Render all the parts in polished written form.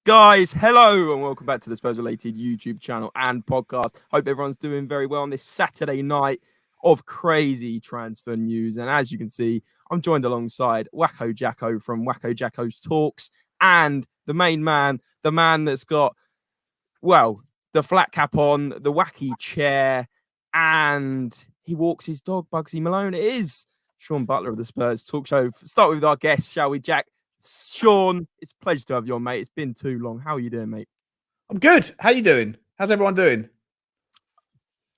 Guys, hello and welcome back to the SpursRelated YouTube channel and podcast. Hope everyone's doing very well on this Saturday night of crazy transfer news. And as you can see, I'm joined alongside Wacko Jacko from Wacko Jacko's Talks and the main man, the man that's got, well, the flat cap on, the wacky chair, and he walks his dog, Bugsy Malone. It is Sean Butler of the Spurs Talk Show. Start with our guest, shall we, Jack? Sean, it's a pleasure to have you on, mate. It's been too long. How are you doing, mate? I'm good. How you doing? How's everyone doing?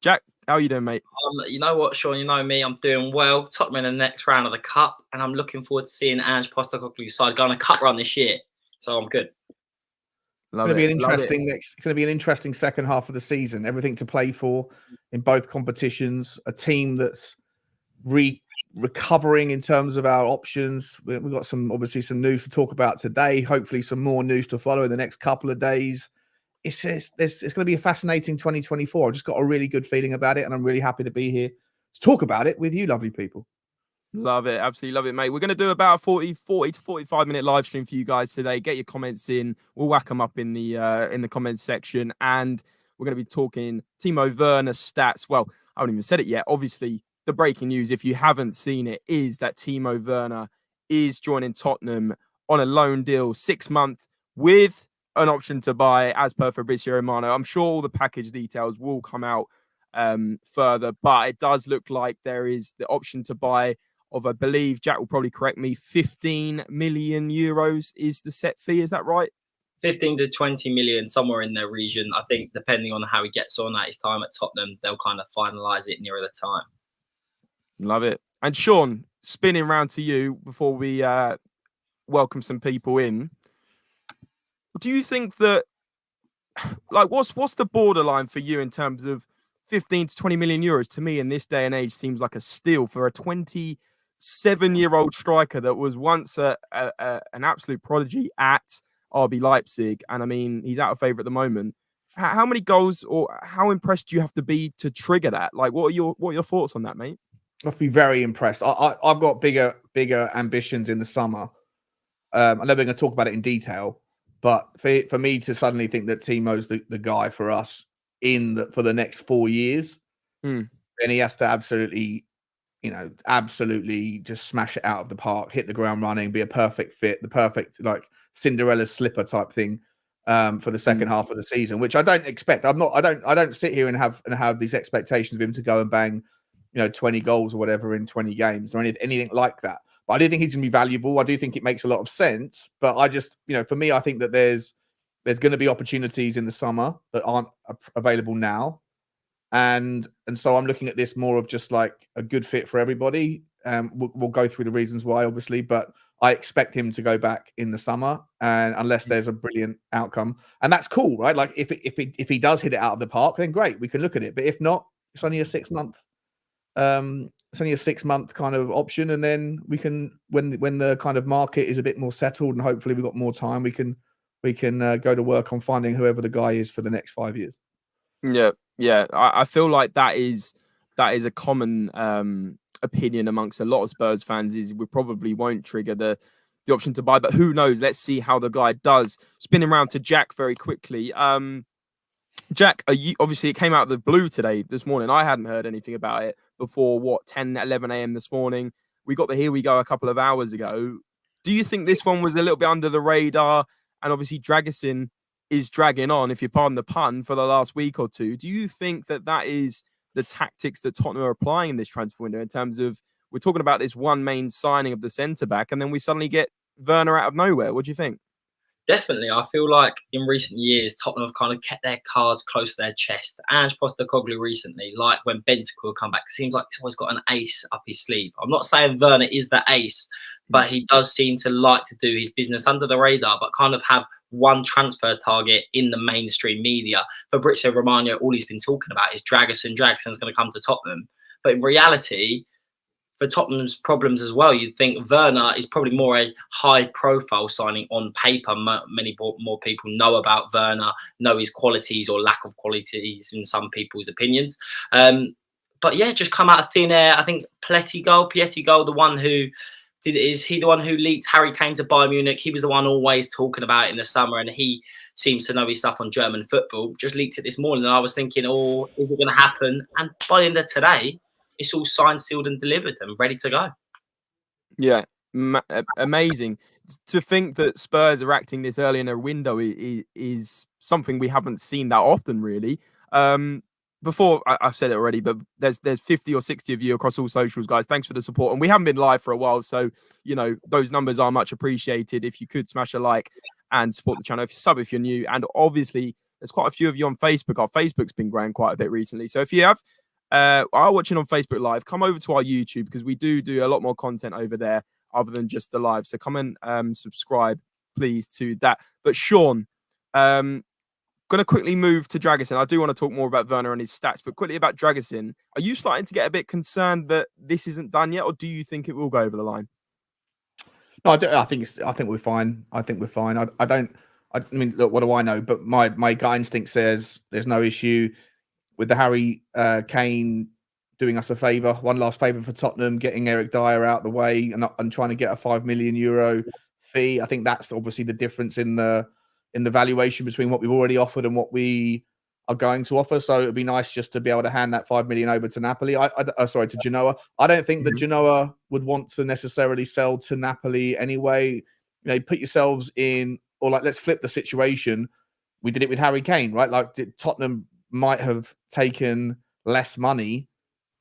Jack, how are you doing, mate? You know what, Sean? You know me. I'm doing well. Tottenham in the next round of the Cup, and I'm looking forward to seeing Postecoglou's side go on a Cup run this year. So I'm good. It's going to be an interesting second half of the season. Everything to play for in both competitions. A team that's recovering in terms of our options. We've got obviously some news to talk about today. Hopefully some more news to follow in the next couple of days. It's going to be a fascinating 2024. I've just got a really good feeling about it, and I'm really happy to be here to talk about it with you lovely people. Love it. Absolutely love it, mate. We're going to do about a 40 to 45 minute live stream for you guys today. Get your comments in. We'll whack them up in the comments section, and we're going to be talking Timo Werner stats. Well, I haven't even said it yet. Obviously, the breaking news, if you haven't seen it, is that Timo Werner is joining Tottenham on a loan deal, 6 months, with an option to buy, as per Fabrizio Romano. I'm sure all the package details will come out further, but it does look like there is the option to buy of, I believe, Jack will probably correct me, 15 million euros is the set fee. Is that right? 15 to 20 million, somewhere in their region. I think depending on how he gets on at his time at Tottenham, they'll kind of finalise it nearer the time. Love it. And Sean, spinning round to you before we welcome some people in. Do you think that, like, what's the borderline for you in terms of 15 to 20 million euros? To me, in this day and age, seems like a steal for a 27-year-old striker that was once an absolute prodigy at RB Leipzig. And I mean, he's out of favour at the moment. How many goals, or how impressed do you have to be to trigger that? Like, what are your thoughts on that, mate? I have to be very impressed. I've got bigger ambitions in the summer. I know we're going to talk about it in detail, but for me to suddenly think that Timo's the guy for us for the next 4 years, then he has to absolutely just smash it out of the park, hit the ground running, be a perfect fit, the perfect like Cinderella slipper type thing for the second half of the season, which I don't expect. I don't sit here and have these expectations of him to go and bang 20 goals or whatever in 20 games or anything like that. But I do think he's going to be valuable. I do think it makes a lot of sense. But I just, for me, I think that there's going to be opportunities in the summer that aren't available now. And so I'm looking at this more of just like a good fit for everybody. We'll go through the reasons why, obviously, but I expect him to go back in the summer, and unless there's a brilliant outcome. And that's cool, right? Like if he does hit it out of the park, then great, we can look at it. But if not, it's only a 6 month. It's only a 6 month kind of option, and then we can, when the kind of market is a bit more settled and hopefully we've got more time, we can go to work on finding whoever the guy is for the next 5 years. Yeah. I feel like that is a common opinion amongst a lot of Spurs fans. Is we probably won't trigger the option to buy, but who knows? Let's see how the guy does. Spinning around to Jack very quickly. Jack, obviously it came out of the blue this morning. I hadn't heard anything about it before 10, 11 a.m. this morning. We got the Here We Go a couple of hours ago. Do you think this one was a little bit under the radar? And obviously Dragusin is dragging on, if you pardon the pun, for the last week or two. Do you think that is the tactics that Tottenham are applying in this transfer window, in terms of, we're talking about this one main signing of the centre-back, and then we suddenly get Werner out of nowhere? What do you think? Definitely. I feel like in recent years, Tottenham have kind of kept their cards close to their chest. And Postecoglou recently, like when Bentancur will come back, seems like he's always got an ace up his sleeve. I'm not saying Werner is the ace, but he does seem to like to do his business under the radar, but kind of have one transfer target in the mainstream media. Fabrizio Romano, all he's been talking about is Dragusin. Dragusin's going to come to Tottenham. But in reality, for Tottenham's problems as well, you'd think Werner is probably more a high-profile signing on paper. Many more people know about Werner, know his qualities or lack of qualities in some people's opinions. But yeah, just come out of thin air. I think Postecoglou, the one who Is he the one who leaked Harry Kane to Bayern Munich? He was the one always talking about it in the summer, and he seems to know his stuff on German football. Just leaked it this morning, and I was thinking, oh, is it going to happen? And by the end of today, it's all signed, sealed, and delivered and ready to go. Yeah, amazing. To think that Spurs are acting this early in a window is something we haven't seen that often, really. Before, I've said it already, but there's 50 or 60 of you across all socials, guys. Thanks for the support. And we haven't been live for a while, so, you know, those numbers are much appreciated. If you could smash a like and support the channel, if you sub, if you're new. And obviously, there's quite a few of you on Facebook. Our Facebook's been growing quite a bit recently. So if you have are watching on Facebook Live, come over to our YouTube, because we do a lot more content over there other than just the live. So come and subscribe, please, to that. But Sean, going to quickly move to Dragusin. I do want to talk more about Werner and his stats, but quickly about Dragusin. Are you starting to get a bit concerned that this isn't done yet, or do you think it will go over the line? No, I think we're fine. I think we're fine. I mean, look, what do I know? But my gut instinct says there's no issue with the Harry Kane doing us a favour, one last favour for Tottenham, getting Eric Dier out of the way and trying to get a €5 million fee. I think that's obviously the difference in the valuation between what we've already offered and what we are going to offer. So it'd be nice just to be able to hand that 5 million over to Napoli. To Genoa. I don't think that Genoa would want to necessarily sell to Napoli anyway. You know, put yourselves in, or like, let's flip the situation. We did it with Harry Kane, right? Like, Tottenham might have taken less money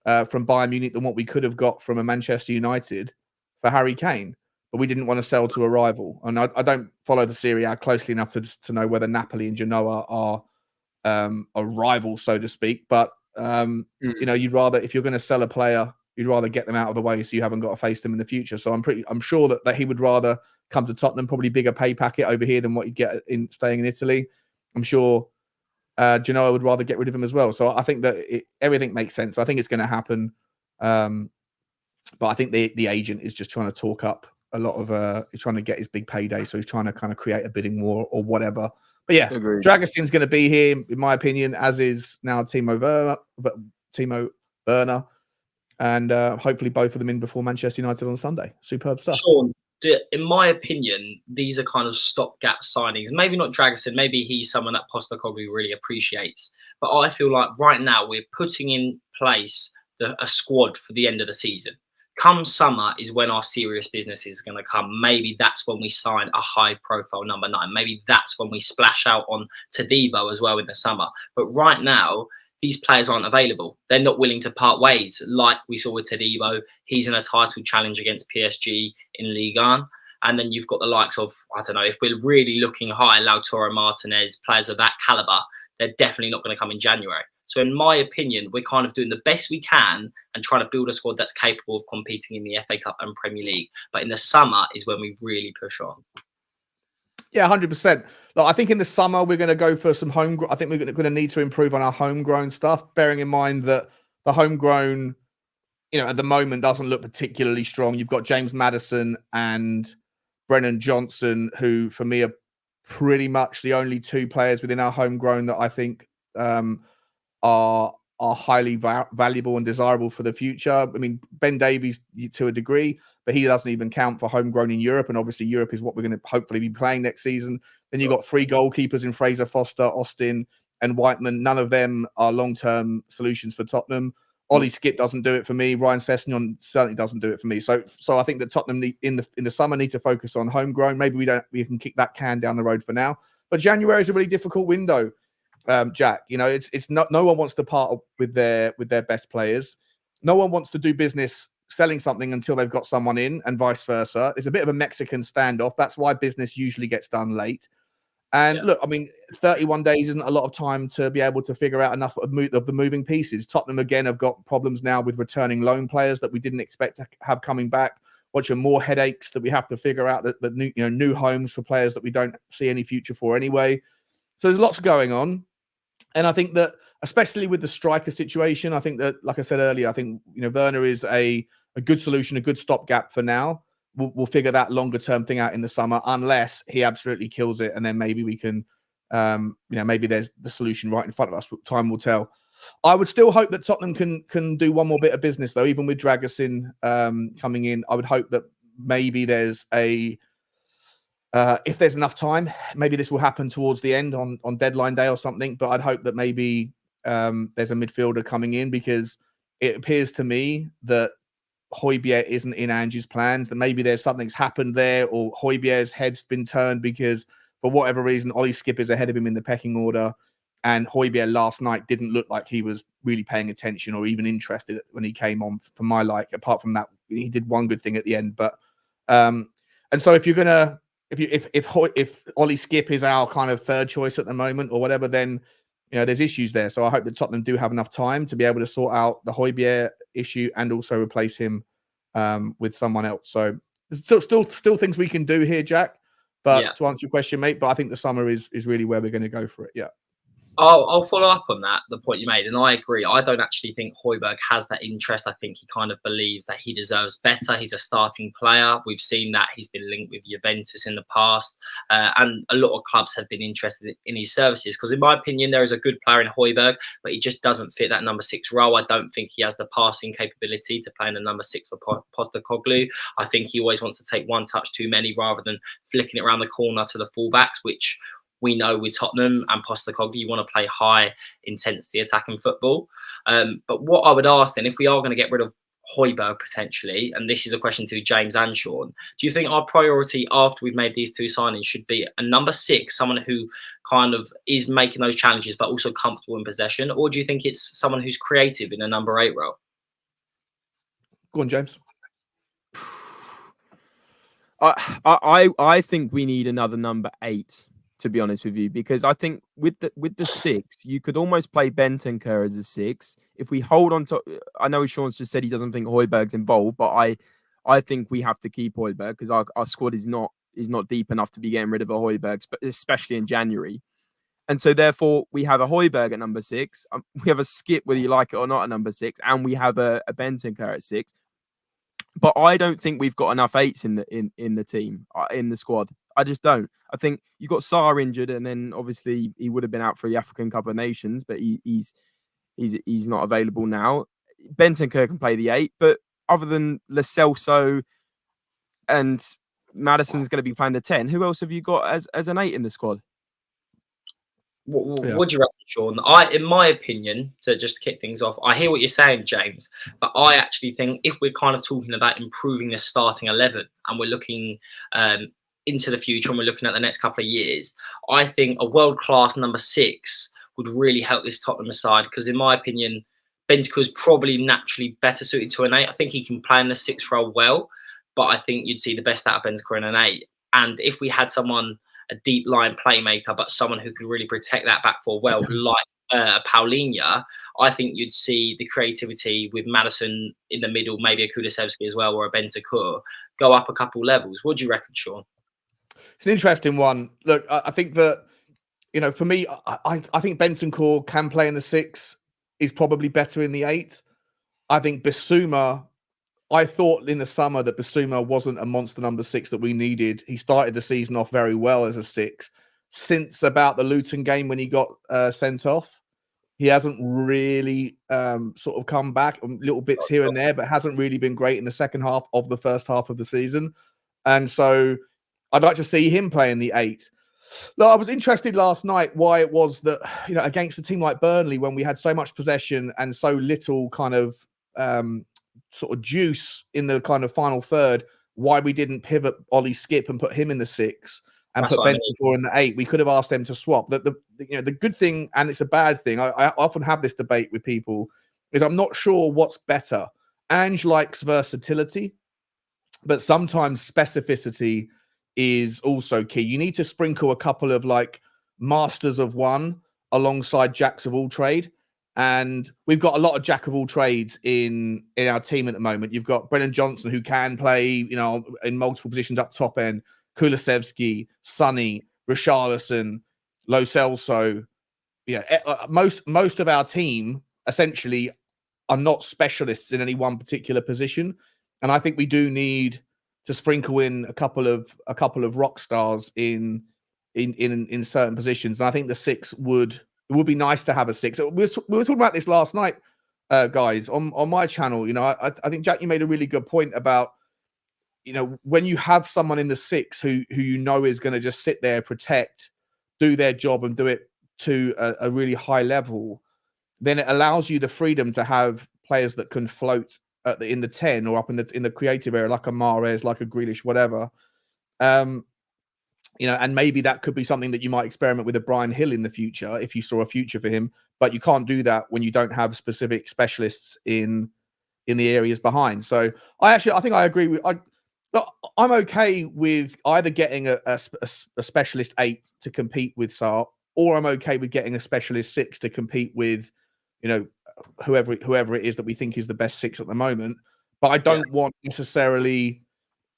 from Bayern Munich than what we could have got from a Manchester United for Harry Kane, but we didn't want to sell to a rival. And I don't follow the Serie A closely enough to know whether Napoli and Genoa are a rival, so to speak. But you know, you'd rather, if you're going to sell a player, you'd rather get them out of the way so you haven't got to face them in the future. So I'm sure that he would rather come to Tottenham, probably bigger pay packet over here than what you get in staying in Italy. I'm sure Genoa would rather get rid of him as well. So I think that everything makes sense. I think it's going to happen. But I think the agent is just trying to talk up a lot of he's trying to get his big payday. So he's trying to kind of create a bidding war or whatever. But yeah, Dragusin's going to be here, in my opinion, as is now Timo Werner. And hopefully both of them in before Manchester United on Sunday. Superb stuff. Sean, in my opinion, these are kind of stopgap signings. Maybe not Dragusin. Maybe he's someone that Postecoglou really appreciates. But I feel like right now we're putting in place a squad for the end of the season. Come summer is when our serious business is going to come. Maybe that's when we sign a high-profile number 9. Maybe that's when we splash out on Todibo as well in the summer. But right now, these players aren't available. They're not willing to part ways, like we saw with Todibo. He's in a title challenge against PSG in Ligue 1. And then you've got the likes of, I don't know, if we're really looking high, Lautaro Martinez, players of that caliber, they're definitely not going to come in January. So in my opinion, we're kind of doing the best we can and trying to build a squad that's capable of competing in the FA Cup and Premier League. But in the summer is when we really push on. Yeah, 100%. Look, I think in the summer, we're going to go for some homegrown. I think we're going to need to improve on our homegrown stuff, bearing in mind that the homegrown, you know, at the moment doesn't look particularly strong. You've got James Maddison and Brennan Johnson, who for me are pretty much the only two players within our homegrown that I think are highly valuable and desirable for the future. I mean, Ben Davies to a degree, but he doesn't even count for homegrown in Europe. And obviously Europe is what we're going to hopefully be playing next season. Then you've got 3 goalkeepers in Fraser Foster, Austin and Whiteman. None of them are long-term solutions for Tottenham. Ollie Skip doesn't do it for me. Ryan Sessegnon certainly doesn't do it for me. So I think that Tottenham in the summer need to focus on homegrown. Maybe we can kick that can down the road for now. But January is a really difficult window. Jack, you know, it's not, no one wants to part with their best players. No one wants to do business selling something until they've got someone in, and vice versa. It's a bit of a Mexican standoff. That's why business usually gets done late. And look, I mean, 31 days isn't a lot of time to be able to figure out enough of the moving pieces. Tottenham again have got problems now with returning loan players that we didn't expect to have coming back. Watching more headaches that we have to figure out, that new homes for players that we don't see any future for anyway. So there's lots going on. And I think that, especially with the striker situation, I think that, like I said earlier, I think, you know, Werner is a good solution, a good stopgap for now. We'll figure that longer term thing out in the summer, unless he absolutely kills it. And then maybe we can, maybe there's the solution right in front of us. Time will tell. I would still hope that Tottenham can do one more bit of business, though, even with Dragusin coming in. I would hope that maybe there's a if there's enough time, maybe this will happen towards the end on deadline day or something. But I'd hope that maybe there's a midfielder coming in, because it appears to me that Højbjerg isn't in Ange's plans, that maybe there's something's happened there, or Højbjerg's head's been turned because for whatever reason, Ollie Skip is ahead of him in the pecking order. And Højbjerg last night didn't look like he was really paying attention or even interested when he came on, for my like. Apart from that, he did one good thing at the end. But and so if you're gonna if Ollie Skip is our kind of third choice at the moment or whatever, then there's issues there. So I hope that Tottenham do have enough time to be able to sort out the Højbjerg issue and also replace him with someone else. So there's still things we can do here, Jack. But to answer your question, mate, but I think the summer is really where we're going to go for it. Yeah. I'll follow up on that, the point you made, and I agree. I don't actually think Højbjerg has that interest. I think he kind of believes that he deserves better. He's a starting player. We've seen that he's been linked with Juventus in the past, and a lot of clubs have been interested in his services. Because in my opinion, there is a good player in Højbjerg, but he just doesn't fit that number 6 role. I don't think he has the passing capability to play in the number 6 for Postecoglou. I think he always wants to take one touch too many rather than flicking it around the corner to the fullbacks, which we know with Tottenham and Postecoglou, you want to play high intensity attacking football. But what I would ask then, if we are going to get rid of Højbjerg potentially, and this is a question to James and Sean, do you think our priority after we've made these 2 signings should be a number 6, someone who kind of is making those challenges but also comfortable in possession, or do you think it's someone who's creative in a number 8 role? Go on, James. I think we need another number 8. To be honest with you, because I think with the 6, you could almost play Bentancur as a 6. If we hold on to, I know Sean's just said he doesn't think Højbjerg's involved, but I think we have to keep Højbjerg because our squad is not deep enough to be getting rid of a Højbjerg, especially in January. And so therefore we have a Højbjerg at number 6. We have a Skip, whether you like it or not, at number 6, and we have a Bentancur at 6. But I don't think we've got enough 8s in the team, in the squad. I just don't. I think you got Sarr injured, and then obviously he would have been out for the African Cup of Nations, but he's not available now. Bentancur can play the 8, but other than Lo Celso and Maddison's going to be playing the 10, who else have you got as an 8 in the squad? What do you reckon, Sean? In my opinion, to just kick things off, I hear what you're saying, James, but I actually think if we're kind of talking about improving the starting 11 and we're looking into the future and we're looking at the next couple of years, I think a world-class number 6 would really help this Tottenham side, because in my opinion, Bentancur is probably naturally better suited to an 8. I think he can play in the 6 role well, but I think you'd see the best out of Bentancur in an 8. And if we had someone, a deep line playmaker, but someone who could really protect that back four well, like Paulinho, I think you'd see the creativity with Maddison in the middle, maybe a Kulusevski as well, or a Bentancur, go up a couple levels. What do you reckon, Sean? It's an interesting one. Look, I think that, for me, I think Bentancur can play in the 6. Is probably better in the 8. I think Bissouma, I thought in the summer that Bissouma wasn't a monster number 6 that we needed. He started the season off very well as a 6. Since about the Luton game when he got sent off, he hasn't really sort of come back, little bits here and there, but hasn't really been great in the second half of the first half of the season. And so I'd like to see him play in the 8. Look, I was interested last night why it was that, against a team like Burnley, when we had so much possession and so little kind of sort of juice in the kind of final third, why we didn't pivot Ollie Skip and put him in the 6 and put Bentancur in the 8. We could have asked them to swap. The good thing, and it's a bad thing, I often have this debate with people, is I'm not sure what's better. Ange likes versatility, but sometimes specificity is also key. You need to sprinkle a couple of like masters of one alongside jacks of all trade. And we've got a lot of jack of all trades in our team at the moment. You've got Brennan Johnson, who can play, in multiple positions up top end, Kulusevski, Sonny, Richarlison, Lo Celso. Most of our team essentially are not specialists in any one particular position. And I think we do need to sprinkle in a couple of rock stars in certain positions. And I think the 6 would be nice to have a 6. We were talking about this last night, guys, on my channel. I think, Jack, you made a really good point about you know, when you have someone in the six who you know is going to just sit there, protect, do their job, and do it to a really high level, then it allows you the freedom to have players that can float in the 10 or up in the creative area, like a Mahrez, like a Grealish, whatever. You know, and maybe that could be something that you might experiment with a Brian Hill in the future if you saw a future for him. But you can't do that when you don't have specific specialists in the areas behind. So I think I agree with. I'm okay with either getting a specialist 8 to compete with Sarr, or I'm okay with getting a specialist 6 to compete with, you know, whoever it is that we think is the best 6 at the moment. But I don't want necessarily.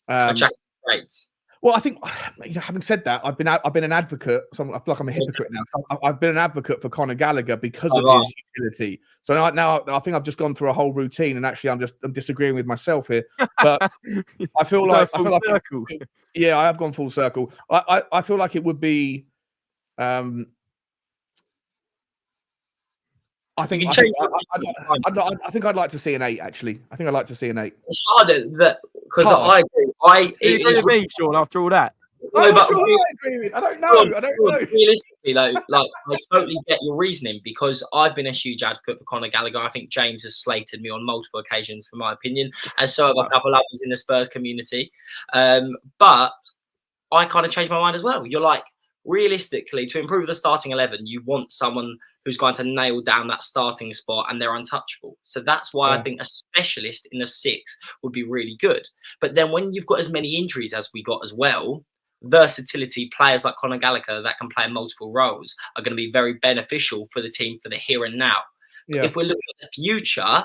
Great. Well, I think, you know, having said that, I've been an advocate. So I feel like I'm a hypocrite now. So I've been an advocate for Conor Gallagher because of his utility. So now I think I've just gone through a whole routine, and actually I'm disagreeing with myself here. But I feel like yeah, I have gone full circle. I feel like it would be. I think I'd like to see an 8. Actually, I think I'd like to see an 8. It's harder because I agree. It is me, Sean. After all that, I don't know. Realistically, though, like I totally get your reasoning, because I've been a huge advocate for Conor Gallagher. I think James has slated me on multiple occasions for my opinion, as so have a couple others in the Spurs community. But I kind of changed my mind as well. You're like, realistically, to improve the starting 11, you want someone who's going to nail down that starting spot, and they're untouchable. So that's why I think a specialist in the 6 would be really good. But then when you've got as many injuries as we got as well, versatility, players like Conor Gallagher that can play multiple roles are going to be very beneficial for the team for the here and now. Yeah. If we're looking at the future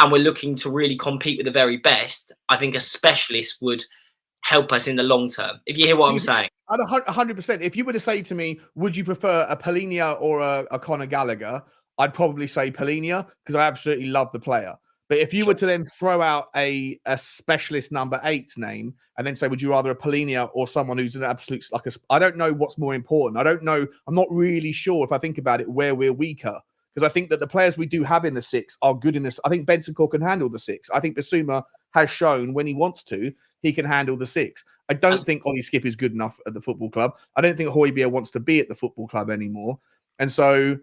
and we're looking to really compete with the very best, I think a specialist would help us in the long term. If you hear what I'm saying. 100%. If you were to say to me, would you prefer a Palhinha or a Conor Gallagher? I'd probably say Palhinha, because I absolutely love the player. But if you were to then throw out a specialist number 8's name and then say, would you rather a Palhinha or someone who's an absolute, I don't know what's more important. I don't know. I'm not really sure, if I think about it, where we're weaker. Because I think that the players we do have in the 6 are good in this. I think Bentancur can handle the 6. I think Bissouma has shown when he wants to, he can handle the 6. I don't think Ollie Skip is good enough at the football club. I don't think Højbjerg wants to be at the football club anymore. And so,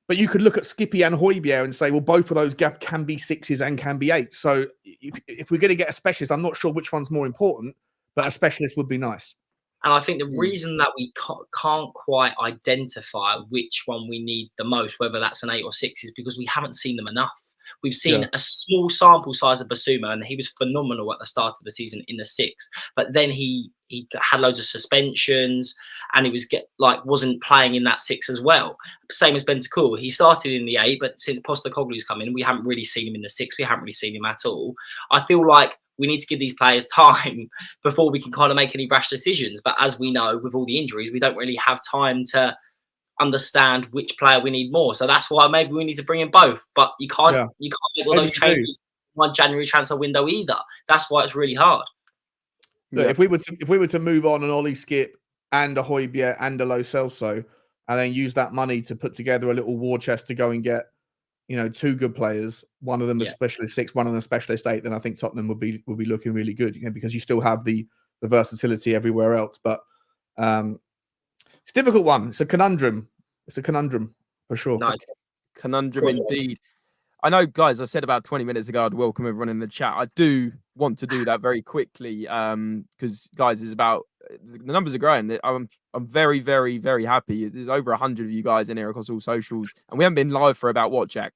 but you could look at Skippy and Højbjerg and say, well, both of those can be 6s and can be 8s. So if we're going to get a specialist, I'm not sure which one's more important, but a specialist would be nice. And I think the reason that we can't quite identify which one we need the most, whether that's an 8 or 6, is because we haven't seen them enough. We've seen a small sample size of Bissouma, and he was phenomenal at the start of the season in the 6. But then he had loads of suspensions, and he wasn't playing in that 6 as well. Same as Bentancur. He started in the 8, but since Postecoglou's come in, we haven't really seen him in the 6. We haven't really seen him at all. I feel like we need to give these players time before we can kind of make any rash decisions. But as we know, with all the injuries, we don't really have time to understand which player we need more. So that's why maybe we need to bring in both. But you can't make all those changes in one January transfer window either. That's why it's really hard. Look, if we were to move on an Ollie Skip and a Højbjerg and a Lo Celso, and then use that money to put together a little war chest to go and get, you know, 2 good players, one of them a specialist 6, one of them a specialist 8, then I think Tottenham would be looking really good, you know, because you still have the versatility everywhere else. But it's a difficult one. It's a conundrum. It's a conundrum for sure. Nice. Conundrum indeed. I know, guys, I said about 20 minutes ago I'd welcome everyone in the chat. I do want to do that very quickly because, guys, the numbers are growing. I'm very, very, very happy. There's over 100 of you guys in here across all socials, and we haven't been live for about, what, Jack?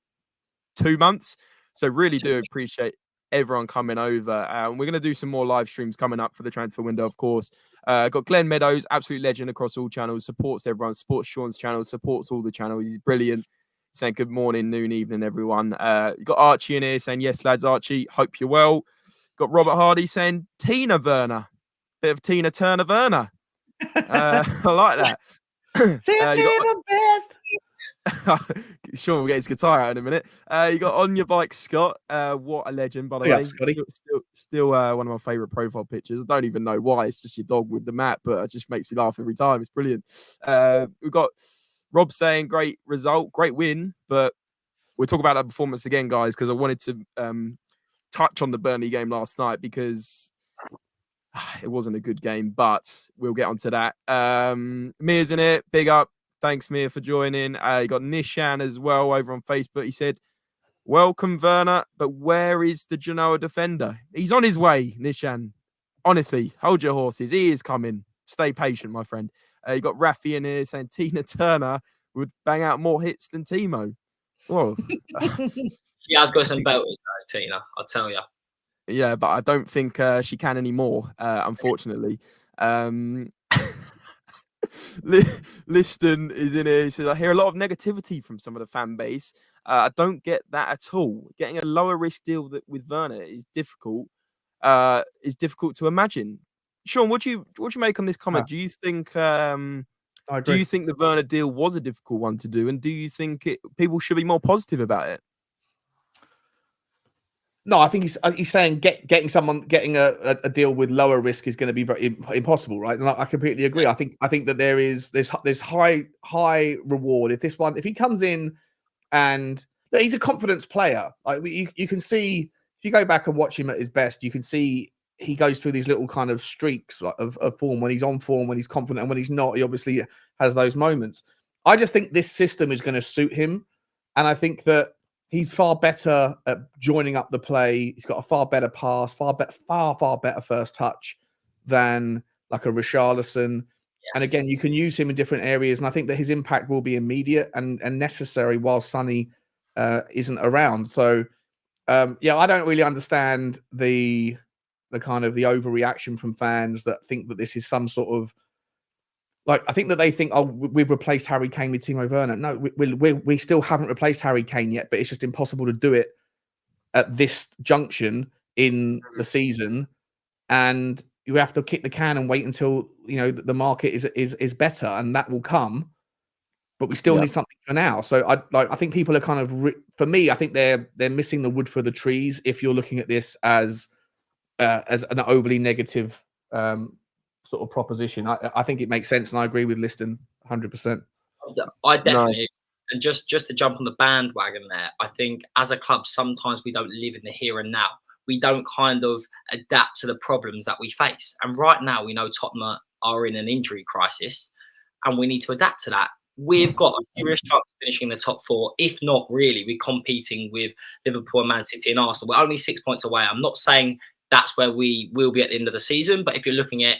2 months? So really do appreciate everyone coming over. We're going to do some more live streams coming up for the transfer window, of course. Got Glenn Meadows, absolute legend across all channels, supports everyone, supports Sean's channel, supports all the channels. He's brilliant. Saying good morning, noon, evening, everyone. You got Archie in here saying, yes, lads, Archie, hope you're well. Got Robert Hardy saying, Tina Werner. Bit of Tina Turner Werner. I like that. Simply the best. Sean will get his guitar out in a minute. You got On Your Bike, Scott. What a legend, by the way. Scotty. Still one of my favourite profile pictures. I don't even know why. It's just your dog with the map, but it just makes me laugh every time. It's brilliant. We've got Rob saying, great result, great win. But we'll talk about that performance again, guys, because I wanted to touch on the Burnley game last night, because it wasn't a good game, but we'll get onto that. Mir's in it. Big up. Thanks, Mir, for joining. You got Nishan as well over on Facebook. He said, welcome, Werner, but where is the Genoa defender? He's on his way, Nishan. Honestly, hold your horses. He is coming. Stay patient, my friend. You got Rafi in here saying Tina Turner would bang out more hits than Timo. Whoa. She has got some belters, though, Tina, I'll tell you. Yeah, but I don't think she can anymore, unfortunately. Liston is in here. He says, I hear a lot of negativity from some of the fan base. I don't get that at all. Getting a lower risk deal with Werner is difficult. To imagine. Sean, what do you make on this comment? Do you think do you think the Werner deal was a difficult one to do, and do you think people should be more positive about it? No, I think he's saying getting a deal with lower risk is going to be very impossible, right? And I completely agree. I think that there's high reward if he comes in and he's a confidence player. Like you can see if you go back and watch him at his best, you can see he goes through these little kind of streaks of form when he's on form, when he's confident, and when he's not, he obviously has those moments. I just think this system is going to suit him, and I think that he's far better at joining up the play. He's got a far better pass, far better first touch than like a Richarlison. Yes. And again, you can use him in different areas, and I think that his impact will be immediate and necessary while Sonny isn't around. So, yeah, I don't really understand the kind of the overreaction from fans that think that this is some sort of like, I think that they think, oh, we've replaced Harry Kane with Timo Werner. No, we still haven't replaced Harry Kane yet, but it's just impossible to do it at this junction in the season. And you have to kick the can and wait until, the market is better, and that will come. But we still need something for now. So I think people are kind of, for me, I think they're missing the wood for the trees if you're looking at this as an overly negative sort of proposition. I think it makes sense, and I agree with Liston 100%. I definitely, and just to jump on the bandwagon there, I think as a club sometimes we don't live in the here and now. We don't kind of adapt to the problems that we face. And right now we know Tottenham are in an injury crisis, and we need to adapt to that. We've got a serious chance of finishing the top four. If not, really, we're competing with Liverpool, Man City and Arsenal. We're only 6 points away. I'm not saying that's where we will be at the end of the season. But if you're looking at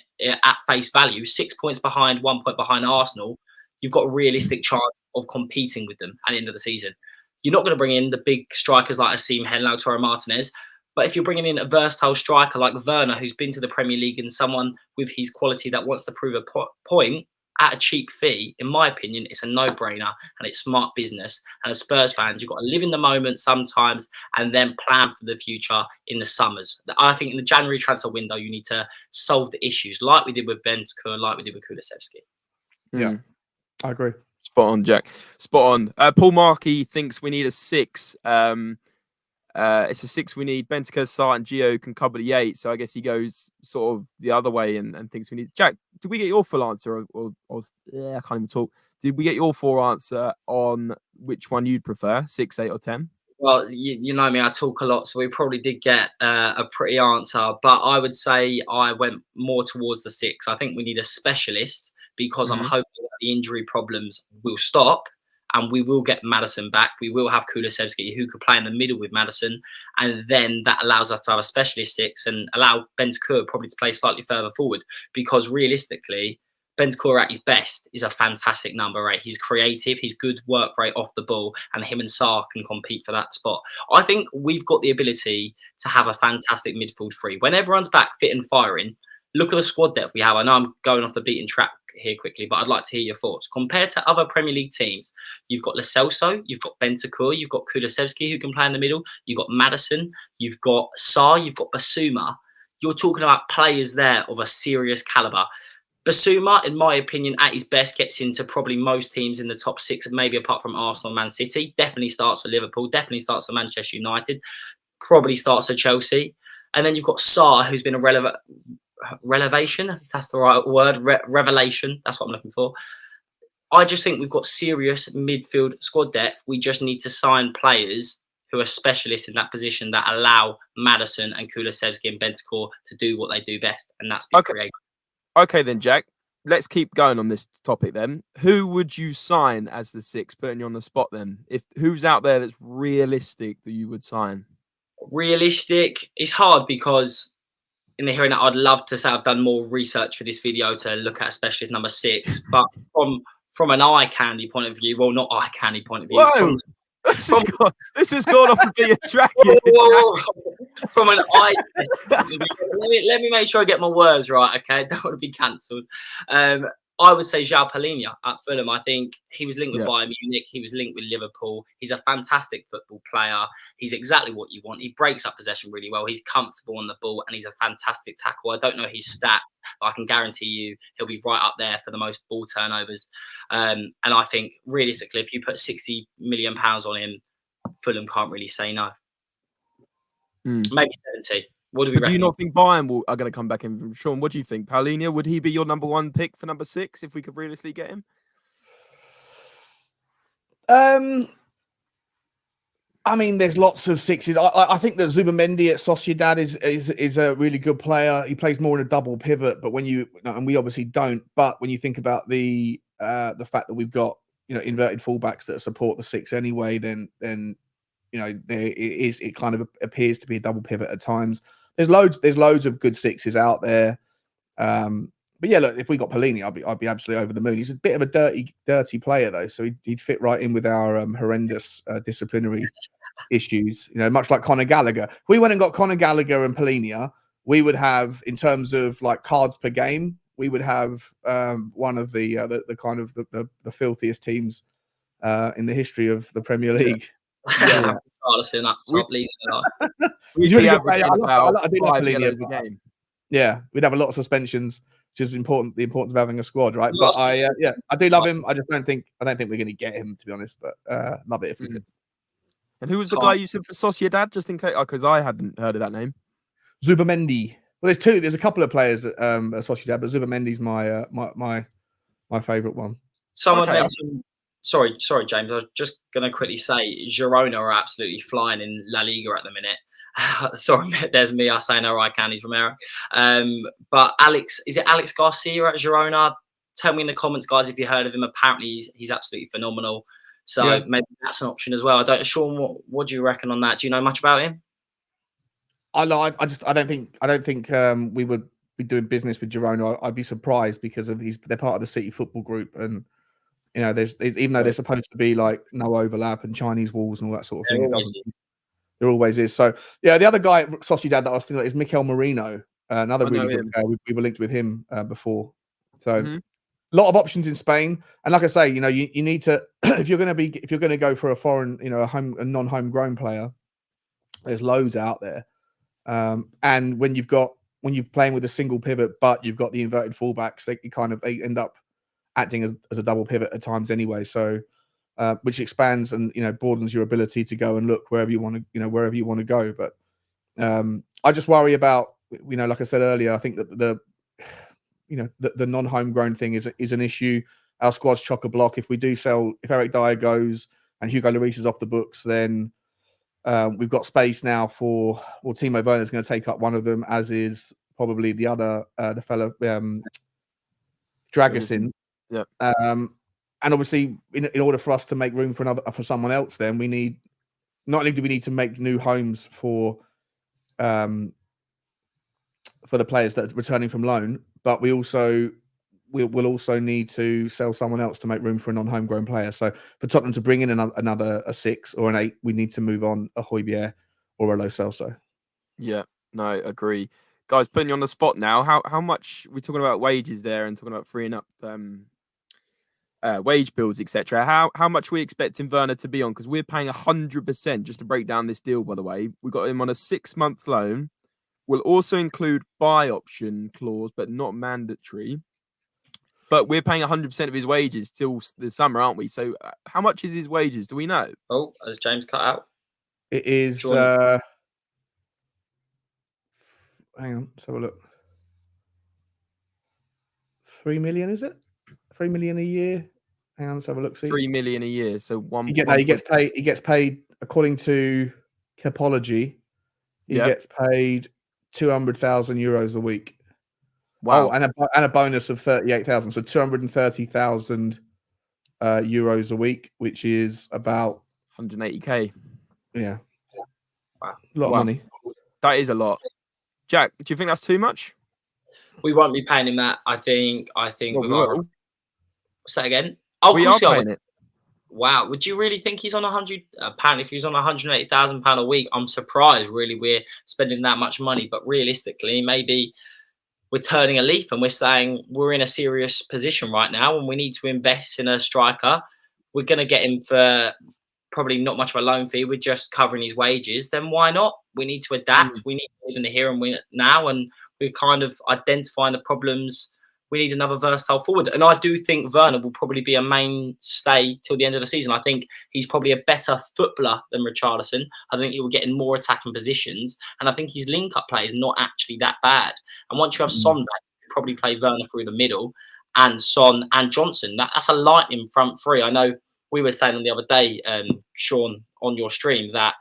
face value, 6 points behind, 1 point behind Arsenal, you've got a realistic chance of competing with them at the end of the season. You're not going to bring in the big strikers like Asim, Heung, Lautaro Martinez. But if you're bringing in a versatile striker like Werner, who's been to the Premier League, and someone with his quality that wants to prove a point at a cheap fee, in my opinion, it's a no-brainer and it's smart business. And as Spurs fans, you've got to live in the moment sometimes and then plan for the future in the summers. I think in the January transfer window, you need to solve the issues like we did with Bentancur, like we did with Kulusevski. Yeah, I agree. Spot on, Jack. Spot on. Paul Markey thinks we need a 6. It's a 6 we need. Bentancur, Sarr and Gio can cover the 8. So I guess he goes sort of the other way and thinks we need. Jack, did we get your full answer? Or I can't even talk. Did we get your full answer on which one you'd prefer, 6, 8 or 10? Well, you know me, I talk a lot, so we probably did get a pretty answer. But I would say I went more towards the 6. I think we need a specialist because I'm hoping that the injury problems will stop. And we will get Maddison back. We will have Kulusevski, who could play in the middle with Maddison. And then that allows us to have a specialist 6 and allow Bentancur probably to play slightly further forward. Because realistically, Bentancur at his best is a fantastic number 8. He's creative. He's good work rate off the ball. And him and Sarr can compete for that spot. I think we've got the ability to have a fantastic midfield 3. When everyone's back fit and firing, look at the squad depth we have. I know I'm going off the beaten track here quickly, but I'd like to hear your thoughts. Compared to other Premier League teams, you've got Lo Celso, you've got Bentancur, you've got Kulusevski who can play in the middle, you've got Maddison, you've got Sarr, you've got Basuma. You're talking about players there of a serious calibre. Basuma, in my opinion, at his best, gets into probably most teams in the top 6, maybe apart from Arsenal and Man City. Definitely starts for Liverpool, definitely starts for Manchester United, probably starts for Chelsea. And then you've got Sarr, who's been a revelation, if that's the right word, revelation, that's what I'm looking for. I just think we've got serious midfield squad depth. We just need to sign players who are specialists in that position that allow Maddison and Kulusevski and Bentancur to do what they do best, and that's be creative. Okay, then, Jack. Let's keep going on this topic then. Who would you sign as the 6? Putting you on the spot then. Who's out there that's realistic that you would sign? Realistic? It's hard because in the hearing that I'd love to say I've done more research for this video to look at a specialist number 6, but from an eye candy point of view, well, not eye candy point of view. Whoa! This has gone off and being attractive. From an eye, let me make sure I get my words right, okay? Don't want to be cancelled. I would say João Palhinha at Fulham. I think he was linked with Bayern Munich. He was linked with Liverpool. He's a fantastic football player. He's exactly what you want. He breaks up possession really well. He's comfortable on the ball, and he's a fantastic tackle. I don't know his stats, but I can guarantee you he'll be right up there for the most ball turnovers. And I think realistically, if you put £60 million on him, Fulham can't really say no. Maybe 70. What do we reckon? Do you not think Bayern are going to come back in? Sean, what do you think? Palhinha, would he be your number 1 pick for number 6 if we could realistically get him? I mean, there's lots of 6s. I think that Zubimendi at Sociedad is a really good player. He plays more in a double pivot, but and we obviously don't. But when you think about the fact that we've got inverted fullbacks that support the 6 anyway, then it kind of appears to be a double pivot at times. There's loads of good 6s out there. But yeah, look, if we got Palhinha, I'd be absolutely over the moon. He's a bit of a dirty player though, so he'd fit right in with our horrendous disciplinary issues. Much like Conor Gallagher. If we went and got Conor Gallagher and Palhinha, we would have, in terms of like cards per game, we would have one of the kind of the filthiest teams in the history of the Premier League. Yeah. We'd be averaging about 5 yellows a game. Yeah, we'd have a lot of suspensions, which is important. The importance of having a squad, right? But I do love him. I don't think we're going to get him, to be honest. But love it if we could. And who was the guy you said for Sociedad? Just in case, because I hadn't heard of that name. Zubimendi. Well, there's a couple of players at Sociedad, but Zubimendi's my favourite one. Someone mentioned. Sorry, James. I was just going to quickly say Girona are absolutely flying in La Liga at the minute. Sorry, there's me. I say no, I can. He's Romero. But is it Alex Garcia at Girona? Tell me in the comments, guys, if you heard of him. Apparently, he's absolutely phenomenal. So maybe that's an option as well. Sean, what do you reckon on that? Do you know much about him? I don't think we would be doing business with Girona. I'd be surprised because they're part of the City Football Group, and there's even though they're supposed to be like no overlap and Chinese walls and all that sort of thing, there always is. So yeah, the other guy at Sociedad that I was thinking is Mikel Merino, another really good player. We were linked with him before. So a lot of options in Spain, and like I say, you need to if you're going to go for a foreign, a non-homegrown player, there's loads out there. And when you're playing with a single pivot, but you've got the inverted fullbacks, they end up acting as a double pivot at times anyway. So, which expands and broadens your ability to go and look wherever you want to go. But I just worry about like I said earlier, I think that the non-homegrown thing is an issue. Our squad's chock-a-block. If Eric Dier goes and Hugo Lloris is off the books, then we've got space now for Timo Werner is going to take up one of them, as is probably the other the fellow Dragusin. Yeah. And obviously, in order for us to make room for someone else, then we need not only do we need to make new homes for the players that are returning from loan, but we'll also need to sell someone else to make room for a non-homegrown player. So for Tottenham to bring in another 6 or an 8, we need to move on a Hotspur or a Lo Celso. Yeah, no, agree. Guys, putting you on the spot now. How much we're talking about wages there and talking about freeing up wage bills, etc. How much are we expecting Werner to be on? Because we're paying 100%. Just to break down this deal, by the way, we got him on a 6-month loan. We'll also include buy option clause, but not mandatory. But we're paying 100% of his wages till the summer, aren't we? So how much is his wages? Do we know? Oh, has James cut out? It is. Hang on, let's have a look. 3 million, is it? 3 million a year. Hang on, let's have a look. See. 3 million a year. So one. He gets paid according to Capology, he Yep. gets paid 200,000 euros a week. Wow. Oh, and a bonus of 38,000, so 230,000 euros a week, which is about 180k. a Wow. lot of money. That is a lot. Jack, do you think that's too much? We won't be paying him that. I think Well, with we our. will. Say again. Oh, We of are course we paying it. Wow. Would you really think he's on £100? If he's on £180,000 a week, I'm surprised. Really, we're spending that much money. But realistically, maybe we're turning a leaf and we're saying we're in a serious position right now and we need to invest in a striker. We're going to get him for probably not much of a loan fee. We're just covering his wages. Then why not? We need to adapt. We need to live in the here and now. And we're kind of identifying the problems. We need another versatile forward. And I do think Werner will probably be a mainstay till the end of the season. I think he's probably a better footballer than Richarlison. I think he will get in more attacking positions. And I think his link-up play is not actually that bad. And once you have Son back, you probably play Werner through the middle and Son and Johnson. That's a lightning front three. I know we were saying on the other day, Sean, on your stream, that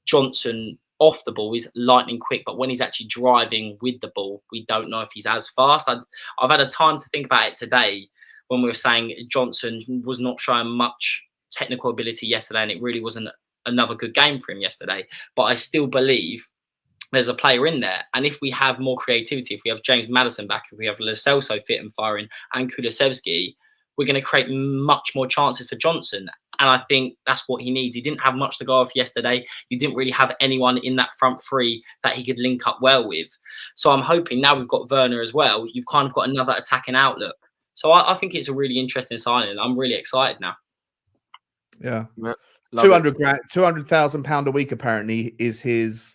Johnson off the ball is lightning quick, but when he's actually driving with the ball, we don't know if he's as fast. I've had a time to think about it today when we were saying Johnson was not showing much technical ability yesterday, and it really wasn't another good game for him yesterday. But I still believe there's a player in there. And if we have more creativity, if we have James Maddison back, if we have Lo Celso fit and firing and Kulusevski, we're going to create much more chances for Johnson. And I think that's what he needs. He didn't have much to go off yesterday. You didn't really have anyone in that front three that he could link up well with. So I'm hoping now we've got Werner as well. You've kind of got another attacking outlook. So I think it's a really interesting signing. I'm really excited now. Yeah. 200,000 £200,000 a week apparently is his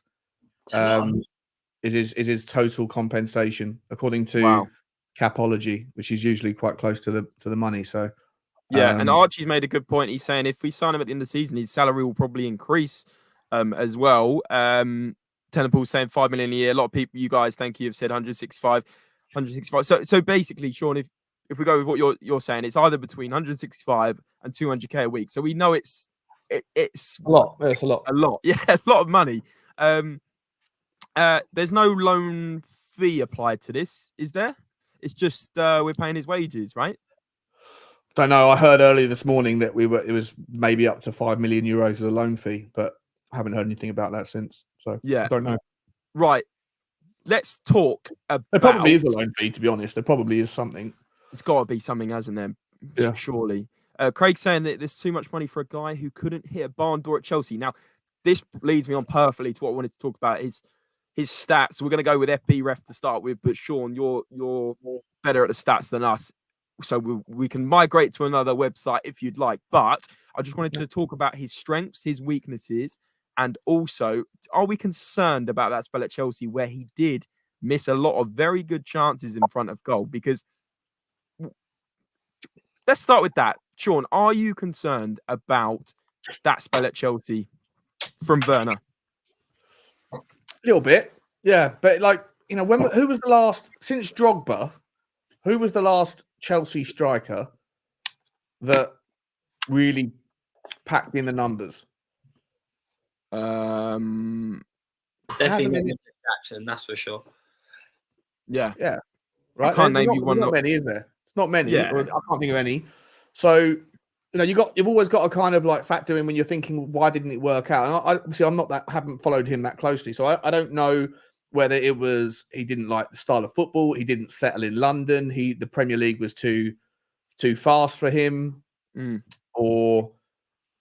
is his total compensation according to Capology, which is usually quite close to the money. So yeah, and Archie's made a good point. He's saying if we sign him at the end of the season, his salary will probably increase as well. Tenople's saying 5 million a year. A lot of people, you guys, thank you, have said 165. So basically, Sean, if we go with what you're saying, it's either between 165 and 200k a week. So we know it's a lot. It's a lot. A lot. Yeah, a lot of money. There's no loan fee applied to this, is there? It's just we're paying his wages, right? Don't know. I heard earlier this morning that it was maybe up to 5 million euros as a loan fee, but I haven't heard anything about that since. So yeah, I don't know. Right. Let's talk about. There probably is a loan fee, to be honest. There probably is something. It's got to be something, hasn't there? Yeah. Surely. Craig's saying that there's too much money for a guy who couldn't hit a barn door at Chelsea. Now, this leads me on perfectly to what I wanted to talk about. His stats. We're going to go with FB Ref to start with, but Sean, you're better at the stats than us. So we can migrate to another website if you'd like. But I just wanted to talk about his strengths, his weaknesses, and also, are we concerned about that spell at Chelsea where he did miss a lot of very good chances in front of goal? Because let's start with that. Sean, are you concerned about that spell at Chelsea from Werner? A little bit, yeah. But who was the last, since Drogba, who was the last Chelsea striker that really packed in the numbers? Definitely Jackson, that's for sure. Yeah. Right. I can't name you one. Not many, is there? It's not many. Yeah. I can't think of any. So you've always got to kind of like factor in when you're thinking, why didn't it work out? And I haven't followed him that closely, so I don't know whether it was he didn't like the style of football, he didn't settle in London, the Premier League was too fast for him, or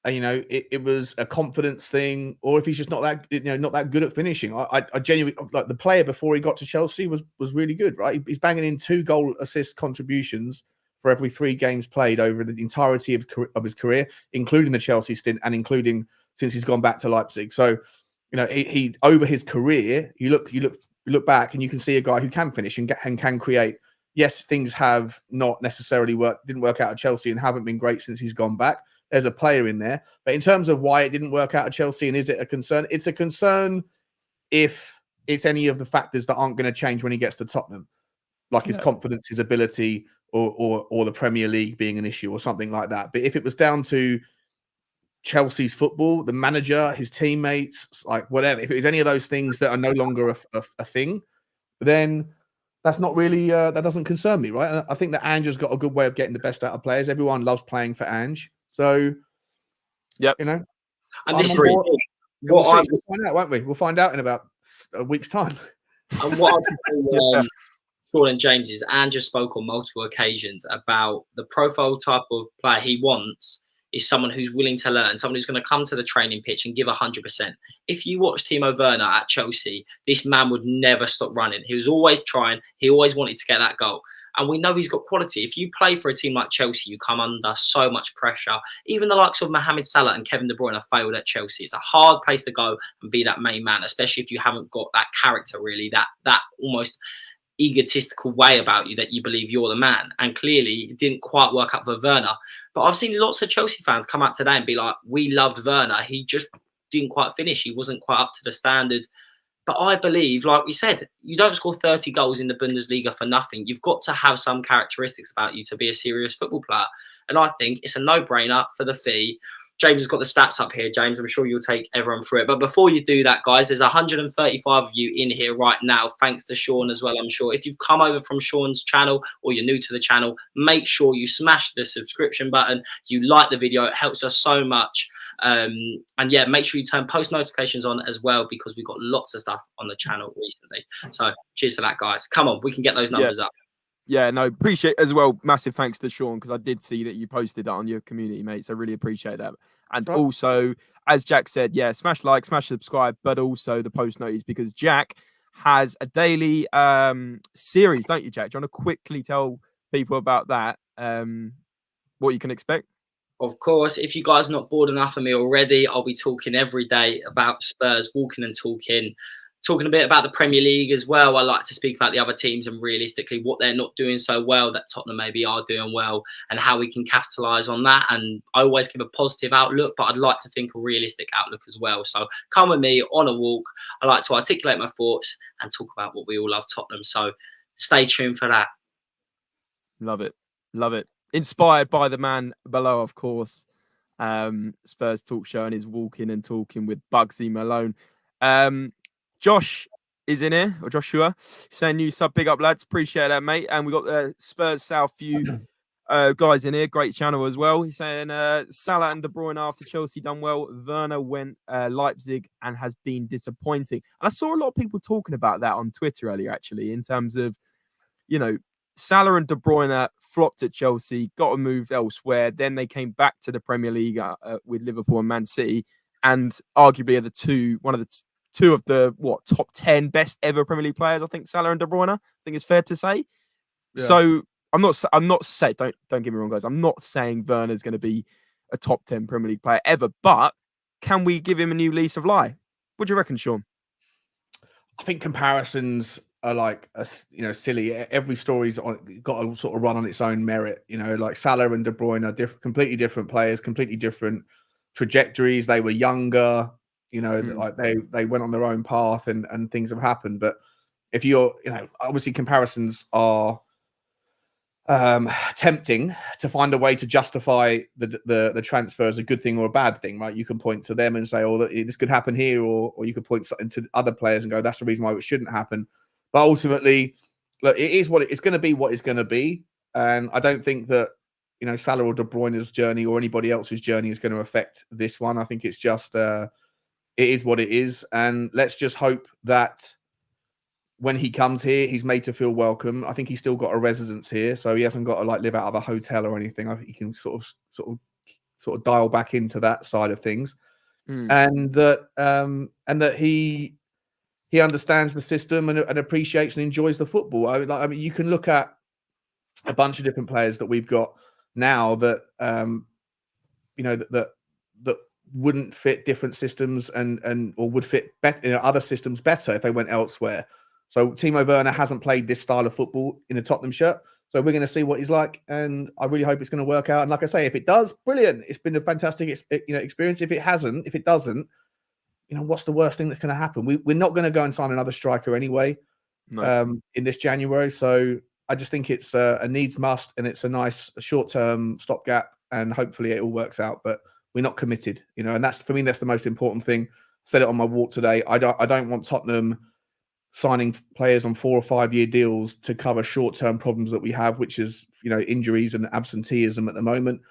it was a confidence thing, or if he's just not that good at finishing. I genuinely, like, the player before he got to Chelsea was really good, right? He's banging in 2 goal assist contributions for every 3 games played over the entirety of his career, including the Chelsea stint and including since he's gone back to Leipzig. So, he over his career, you look back and you can see a guy who can finish and can create. Yes, things have not necessarily didn't work out at Chelsea and haven't been great since he's gone back. There's a player in there, but in terms of why it didn't work out at Chelsea and is it a concern? It's a concern if it's any of the factors that aren't going to change when he gets to Tottenham, like his confidence, his ability, or the Premier League being an issue or something like that. But if it was down to Chelsea's football, the manager, his teammates, like whatever, if it was any of those things that are no longer a thing, then that's not really that doesn't concern me, right? And I think that Ange has got a good way of getting the best out of players. Everyone loves playing for Ange, so yep, you know. And this is we'll find out, won't we? We'll find out in about a week's time. And what I can Sean and James is Ange spoke on multiple occasions about the profile type of player he wants is someone who's willing to learn, someone who's going to come to the training pitch and give 100%. If you watch Timo Werner at Chelsea, this man would never stop running. He was always trying. He always wanted to get that goal. And we know he's got quality. If you play for a team like Chelsea, you come under so much pressure. Even the likes of Mohamed Salah and Kevin De Bruyne have failed at Chelsea. It's a hard place to go and be that main man, especially if you haven't got that character, really, that almost egotistical way about you that you believe you're the man. And clearly it didn't quite work out for Werner. But I've seen lots of Chelsea fans come out today and be like, we loved Werner. He just didn't quite finish. He wasn't quite up to the standard. But I believe, like we said, you don't score 30 goals in the Bundesliga for nothing. You've got to have some characteristics about you to be a serious football player. And I think it's a no-brainer for the fee. James has got the stats up here. James, I'm sure you'll take everyone through it. But before you do that, guys, there's 135 of you in here right now, thanks to Sean as well, I'm sure. If you've come over from Sean's channel or you're new to the channel, make sure you smash the subscription button. You like the video. It helps us so much. And yeah, make sure you turn post notifications on as well, because we've got lots of stuff on the channel recently. So cheers for that, guys. Come on, we can get those numbers up. Yeah, no, appreciate as well. Massive thanks to Sean, because I did see that you posted that on your community, mate. So really appreciate that. And also, as Jack said, yeah, smash like, smash subscribe, but also the post notice, because Jack has a daily series, don't you, Jack? Do you want to quickly tell people about that, what you can expect? Of course, if you guys are not bored enough of me already, I'll be talking every day about Spurs, walking and talking a bit about the Premier League as well. I like to speak about the other teams and realistically what they're not doing so well that Tottenham maybe are doing well, and how we can capitalise on that. And I always give a positive outlook, but I'd like to think a realistic outlook as well. So come with me on a walk. I like to articulate my thoughts and talk about what we all love, Tottenham. So stay tuned for that. Love it. Love it. Inspired by the man below, of course. Spurs Talk Show and his walking and talking with Bugsy Malone. Josh is in here, or Joshua, saying new sub, big up, lads. Appreciate that, mate. And we got the Spurs Southview guys in here. Great channel as well. He's saying Salah and De Bruyne after Chelsea done well. Werner went Leipzig and has been disappointing. And I saw a lot of people talking about that on Twitter earlier, actually, in terms of, you know, Salah and De Bruyne flopped at Chelsea, got a move elsewhere. Then they came back to the Premier League with Liverpool and Man City, and arguably are one of the two of the top 10 best ever Premier League players. I think Salah and De Bruyne. I think it's fair to say. Yeah. So I'm not saying, don't get me wrong, guys. I'm not saying Werner's going to be a top 10 Premier League player ever, but can we give him a new lease of life? What do you reckon, Sean? I think comparisons are like, silly. Every story's got to sort of run on its own merit. You know, like Salah and De Bruyne are completely different players, completely different trajectories. They were younger. You know, like they went on their own path and things have happened. But if you're, obviously comparisons are tempting to find a way to justify the transfer as a good thing or a bad thing, right? You can point to them and say, oh, this could happen here, or you could point to other players and go, that's the reason why it shouldn't happen. But ultimately, look, it is what it's going to be. What it's going to be, and I don't think that Salah or De Bruyne's journey or anybody else's journey is going to affect this one. I think it's just it is what it is, and let's just hope that when he comes here, he's made to feel welcome. I think he's still got a residence here, so he hasn't got to live out of a hotel or anything. I think he can sort of dial back into that side of things, and that he understands the system and appreciates and enjoys the football. I mean, you can look at a bunch of different players that we've got now that that wouldn't fit different systems or would fit better other systems better if they went elsewhere. So Timo Werner hasn't played this style of football in a Tottenham shirt. So we're going to see what he's like, and I really hope it's going to work out. And like I say, if it does, brilliant. It's been a fantastic experience. If it doesn't, what's the worst thing that's going to happen? We're not going to go and sign another striker anyway in this January. So I just think it's a needs must, and it's a nice short-term stopgap, and hopefully it all works out. But we're not committed, you know, and that's for me, that's the most important thing. I said it on my walk today. I don't want Tottenham signing players on 4 or 5 year deals to cover short-term problems that we have, which is, you know, injuries and absenteeism at the moment.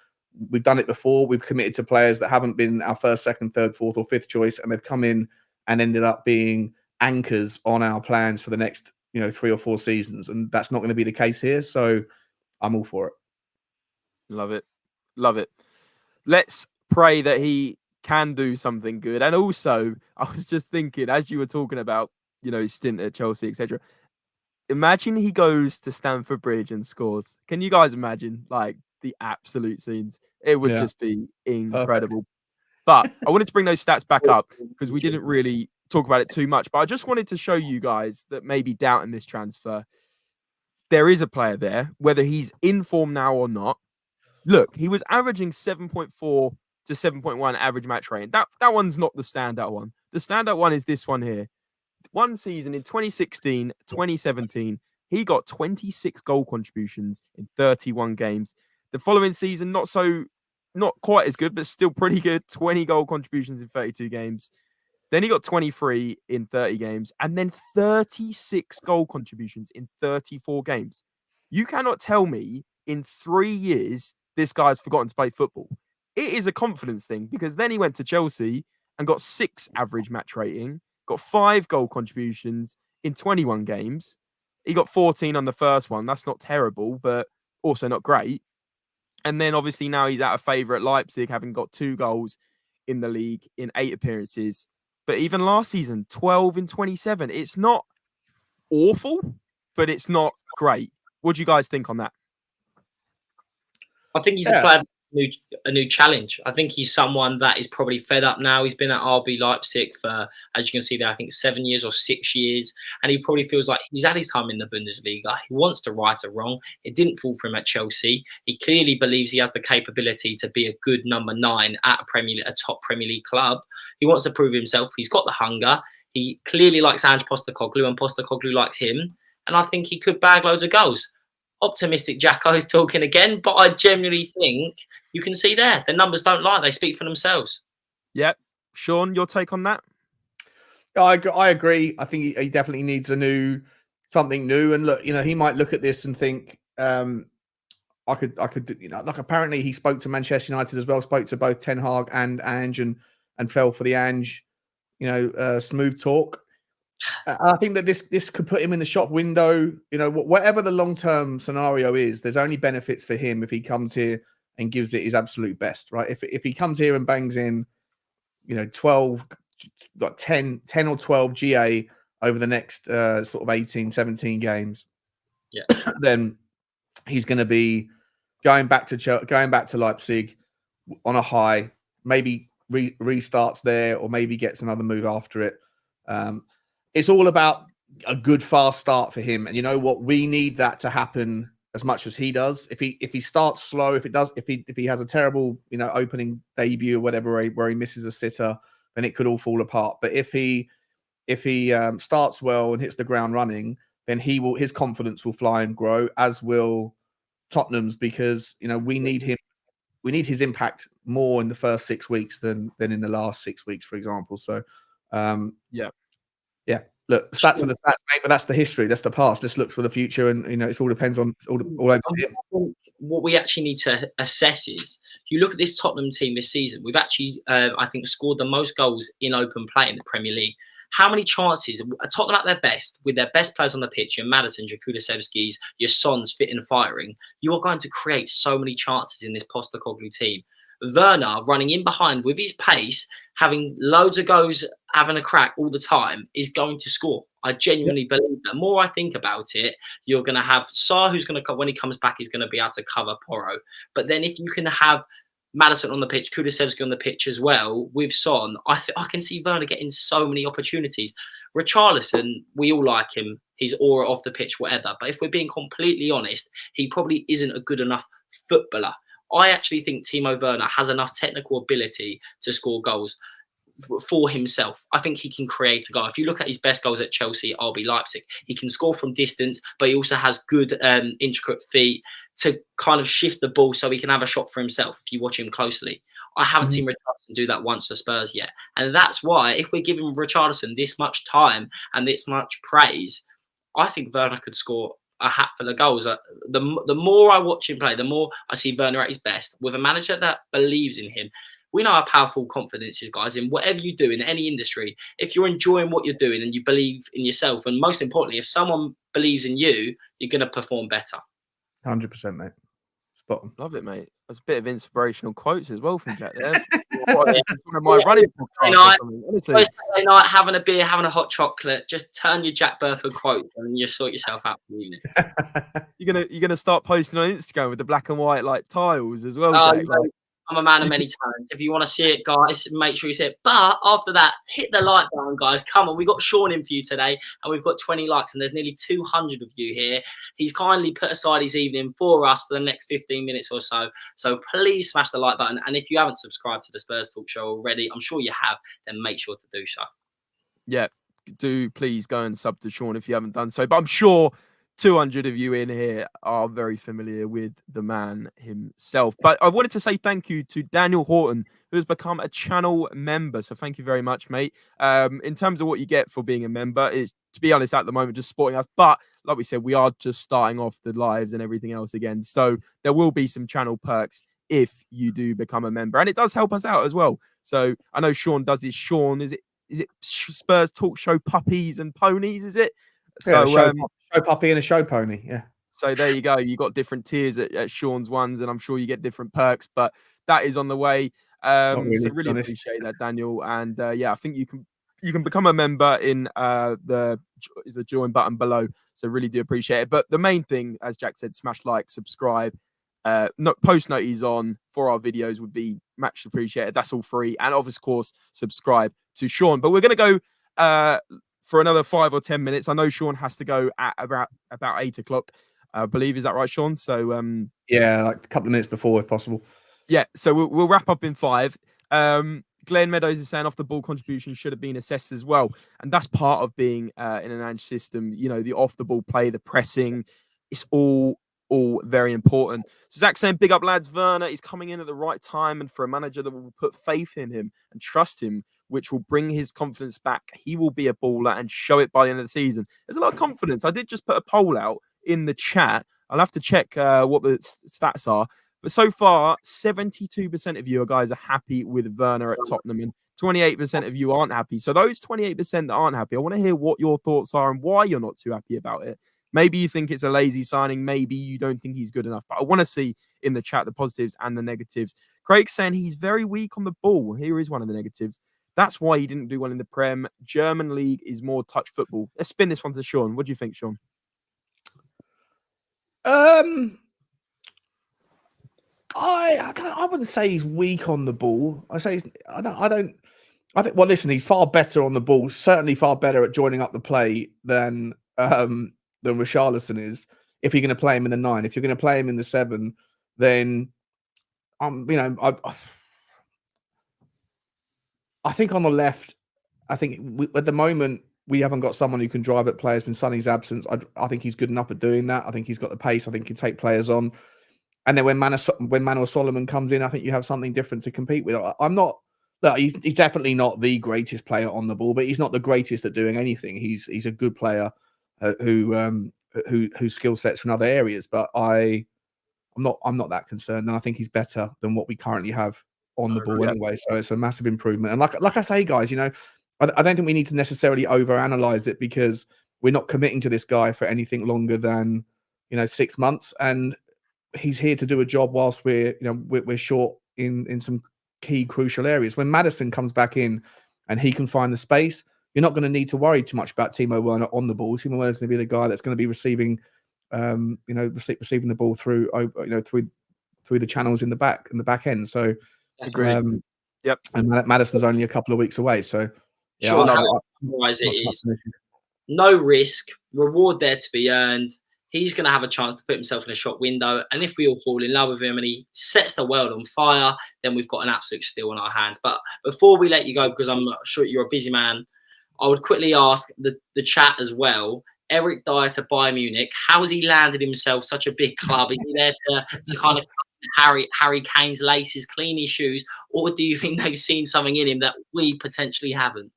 We've done it before. We've committed to players that haven't been our first, second, third, fourth, or fifth choice, and they've come in and ended up being anchors on our plans for the next, you know, 3 or 4 seasons. And that's not going to be the case here. So I'm all for it. Love it. Love it. Let's pray that he can do something good. And also, I was just thinking, as you were talking about, you know, his stint at Chelsea, etc. Imagine he goes to Stamford Bridge and scores. Can you guys imagine, like, the absolute scenes? It would just be incredible. Perfect. But I wanted to bring those stats back up because we didn't really talk about it too much. But I just wanted to show you guys that maybe doubting this transfer, there is a player there, whether he's in form now or not. Look, he was averaging 7.4 to 7.1 average match rating. That one's not the standout one. The standout one is this one here. One season in 2016, 2017, he got 26 goal contributions in 31 games. The following season, not quite as good, but still pretty good. 20 goal contributions in 32 games. Then he got 23 in 30 games, and then 36 goal contributions in 34 games. You cannot tell me in 3 years this guy's forgotten to play football. It is a confidence thing, because then he went to Chelsea and got 6 average match rating, got 5 goal contributions in 21 games. He got 14 on the first one. That's not terrible, but also not great. And then obviously now he's out of favour at Leipzig, having got 2 goals in the league in 8 appearances. But even last season, 12 in 27. It's not awful, but it's not great. What do you guys think on that? I think he's a player a new challenge. I think he's someone that is probably fed up now. He's been at RB Leipzig for, as you can see there, I think 7 years or 6 years. And he probably feels like he's had his time in the Bundesliga. He wants to right a wrong. It didn't fall for him at Chelsea. He clearly believes he has the capability to be a good number 9 at a top Premier League club. He wants to prove himself. He's got the hunger. He clearly likes Ange Postecoglou, and Postecoglou likes him. And I think he could bag loads of goals. Optimistic Jacko is talking again, but I genuinely think you can see there the numbers don't lie; they speak for themselves. Yep. Sean, your take on that? I agree. I think he definitely needs something new. And look, you know, he might look at this and think, I could, you know, like apparently he spoke to Manchester United as well, spoke to both Ten Hag and Ange, and fell for the Ange, you know, smooth talk. I think that this could put him in the shop window. You know, whatever the long-term scenario is, there's only benefits for him if he comes here and gives it his absolute best, right? If he comes here and bangs in, you know, 10 or 12 GA over the next sort of 18, 17 games, then he's going to be going back to Leipzig on a high, maybe restarts there, or maybe gets another move after it. It's all about a good fast start for him, and you know what? We need that to happen as much as he does. If he starts slow, if he has a terrible, you know, opening debut or whatever where he misses a sitter, then it could all fall apart. But if he starts well and hits the ground running, then his confidence will fly and grow, as will Tottenham's, because you know we need him. We need his impact more in the first 6 weeks than in the last 6 weeks, for example. So, yeah. Look, stats are the stats, mate, but that's the history. That's the past. Let's look for the future, and you know, it all depends on all over him. What we actually need to assess is, you look at this Tottenham team this season. We've actually, I think, scored the most goals in open play in the Premier League. How many chances are Tottenham at their best, with their best players on the pitch, your Maddison, your Kulusevskis, your Sons fit and firing? You are going to create so many chances in this Postecoglou team. Werner running in behind with his pace, having loads of goals, having a crack all the time, is going to score. I genuinely believe that. The more I think about it, you're going to have Sarr, who's going to, when he comes back, he's going to be able to cover Porro. But then if you can have Maddison on the pitch, Kulusevski on the pitch as well, with Son, I can see Werner getting so many opportunities. Richarlison, we all like him. He's aura off the pitch, whatever. But if we're being completely honest, he probably isn't a good enough footballer. I actually think Timo Werner has enough technical ability to score goals for himself. I think he can create a goal. If you look at his best goals at Chelsea, RB Leipzig, he can score from distance, but he also has good intricate feet to kind of shift the ball so he can have a shot for himself if you watch him closely. I haven't seen Richarlison do that once for Spurs yet. And that's why, if we're giving Richarlison this much time and this much praise, I think Werner could score a hatful of goals. The more I watch him play, the more I see Werner at his best. With a manager that believes in him, we know how powerful confidence is, guys, in whatever you do in any industry. If you're enjoying what you're doing and you believe in yourself, and most importantly, if someone believes in you, you're going to perform better. 100%, mate. Spot on. Love it, mate. That's a bit of inspirational quotes as well from Jack there. One of my running podcast or something, honestly. Saturday night, having a beer, having a hot chocolate, just turn your Jack Burford quote and you sort yourself out for the evening. You're gonna start posting on Instagram with the black and white like tiles as well, Jack. Like, I'm a man of many talents. If you want to see it, guys, make sure you see it. But after that, hit the like button, guys. Come on, we got Sean in for you today, and we've got 20 likes, and there's nearly 200 of you here. He's kindly put aside his evening for us for the next 15 minutes or so. So please smash the like button, and if you haven't subscribed to the Spurs Talk Show already, I'm sure you have, then make sure to do so. Yeah, do please go and sub to Sean if you haven't done so. But I'm sure 200 of you in here are very familiar with the man himself. But I wanted to say thank you to Daniel Horton, who has become a channel member. So thank you very much, mate. In terms of what you get for being a member, is, to be honest, at the moment, just supporting us. But like we said, we are just starting off the lives and everything else again. So there will be some channel perks if you do become a member. And it does help us out as well. So I know Sean does this. Sean, is it Spurs Talk Show Puppies and Ponies, is it? Yeah, so show puppy and a show pony. Yeah. So there you go. You got different tiers at Sean's ones, and I'm sure you get different perks. But that is on the way. Really, so really appreciate that, Daniel. And yeah, I think you can become a member in the join button below. So really do appreciate it. But the main thing, as Jack said, smash like, subscribe, post noties on for our videos would be much appreciated. That's all free, and of course subscribe to Sean. But we're gonna go for another 5 or 10 minutes. I know Sean has to go at about 8 o'clock, I believe. Is that right, Sean? So yeah, like a couple of minutes before, if possible. Yeah, so we'll wrap up in 5. Glenn Meadows is saying off the ball contribution should have been assessed as well, and that's part of being in an Ange system. You know, the off the ball play, the pressing, it's all very important. So Zach saying, big up lads, Werner is coming in at the right time, and for a manager that will put faith in him and trust him, which will bring his confidence back. He will be a baller and show it by the end of the season. There's a lot of confidence. I did just put a poll out in the chat. I'll have to check what the stats are. But so far, 72% of you guys are happy with Werner at Tottenham, and 28% of you aren't happy. So those 28% that aren't happy, I want to hear what your thoughts are and why you're not too happy about it. Maybe you think it's a lazy signing. Maybe you don't think he's good enough. But I want to see in the chat the positives and the negatives. Craig's saying he's very weak on the ball. Here is one of the negatives. That's why he didn't do well in the Prem. German league is more touch football. Let's spin this one to Sean. What do you think, Sean? I wouldn't say he's weak on the ball. I think, well, listen, he's far better on the ball, certainly far better at joining up the play than Richarlison is. If you're going to play him in the 9, if you're going to play him in the 7, then I think on the left, I think at the moment we haven't got someone who can drive at players in Sonny's absence. I think he's good enough at doing that. I think he's got the pace. I think he can take players on. And then when Manuel Solomon comes in, I think you have something different to compete with. He's definitely not the greatest player on the ball, but he's not the greatest at doing anything. He's a good player whose skill sets from other areas. But I'm not that concerned, and I think he's better than what we currently have on the ball anyway. So it's a massive improvement. And like I say, guys, I don't think we need to necessarily overanalyze it, because we're not committing to this guy for anything longer than 6 months, and he's here to do a job whilst we're short in some key crucial areas. When Maddison comes back in and he can find the space, you're not going to need to worry too much about Timo Werner on the ball. Timo Werner's going to be the guy that's going to be receiving receiving the ball through the channels in the back end. So agreed. Yep. And Maddison's only a couple of weeks away. So yeah, sure, otherwise it is no risk, reward there to be earned. He's going to have a chance to put himself in a shop window. And if we all fall in love with him and he sets the world on fire, then we've got an absolute steal on our hands. But before we let you go, because I'm sure you're a busy man, I would quickly ask the chat as well. Eric Dier to Bayern Munich. How has he landed himself such a big club? Is he there to kind of Harry Kane's laces, clean his shoes, or do you think they've seen something in him that we potentially haven't?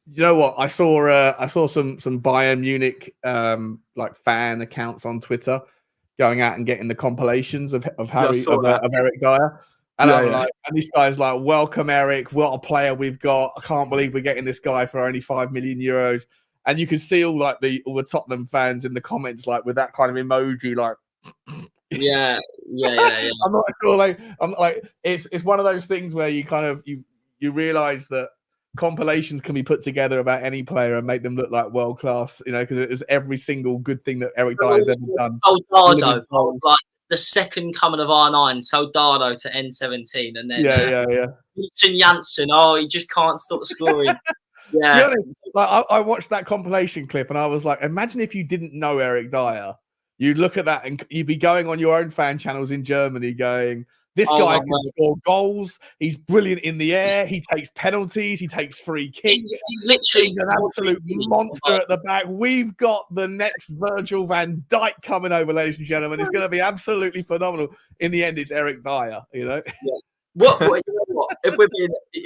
You know what? I saw some Bayern Munich like fan accounts on Twitter going out and getting the compilations of Eric Dier. And I'm like, and this guy's like, welcome, Eric. What a player we've got. I can't believe we're getting this guy for only €5 million. And you can see all the Tottenham fans in the comments, like with that kind of emoji, like yeah. I'm not sure, I'm like, it's one of those things where you kind of you realize that compilations can be put together about any player and make them look like world class, because it is every single good thing that Eric Dier has ever done. Soldado, like the second coming of R9, Soldado to N17, and then Janssen. Oh, he just can't stop scoring. Yeah, honest, like I watched that compilation clip and I was like, imagine if you didn't know Eric Dier, you'd look at that and you'd be going on your own fan channels in Germany going, this guy can score goals. He's brilliant in the air. He takes penalties. He takes free kicks. He's an absolute monster at the back. We've got the next Virgil van Dijk coming over, ladies and gentlemen. It's going to be absolutely phenomenal. In the end, it's Eric Dier, Yeah. What if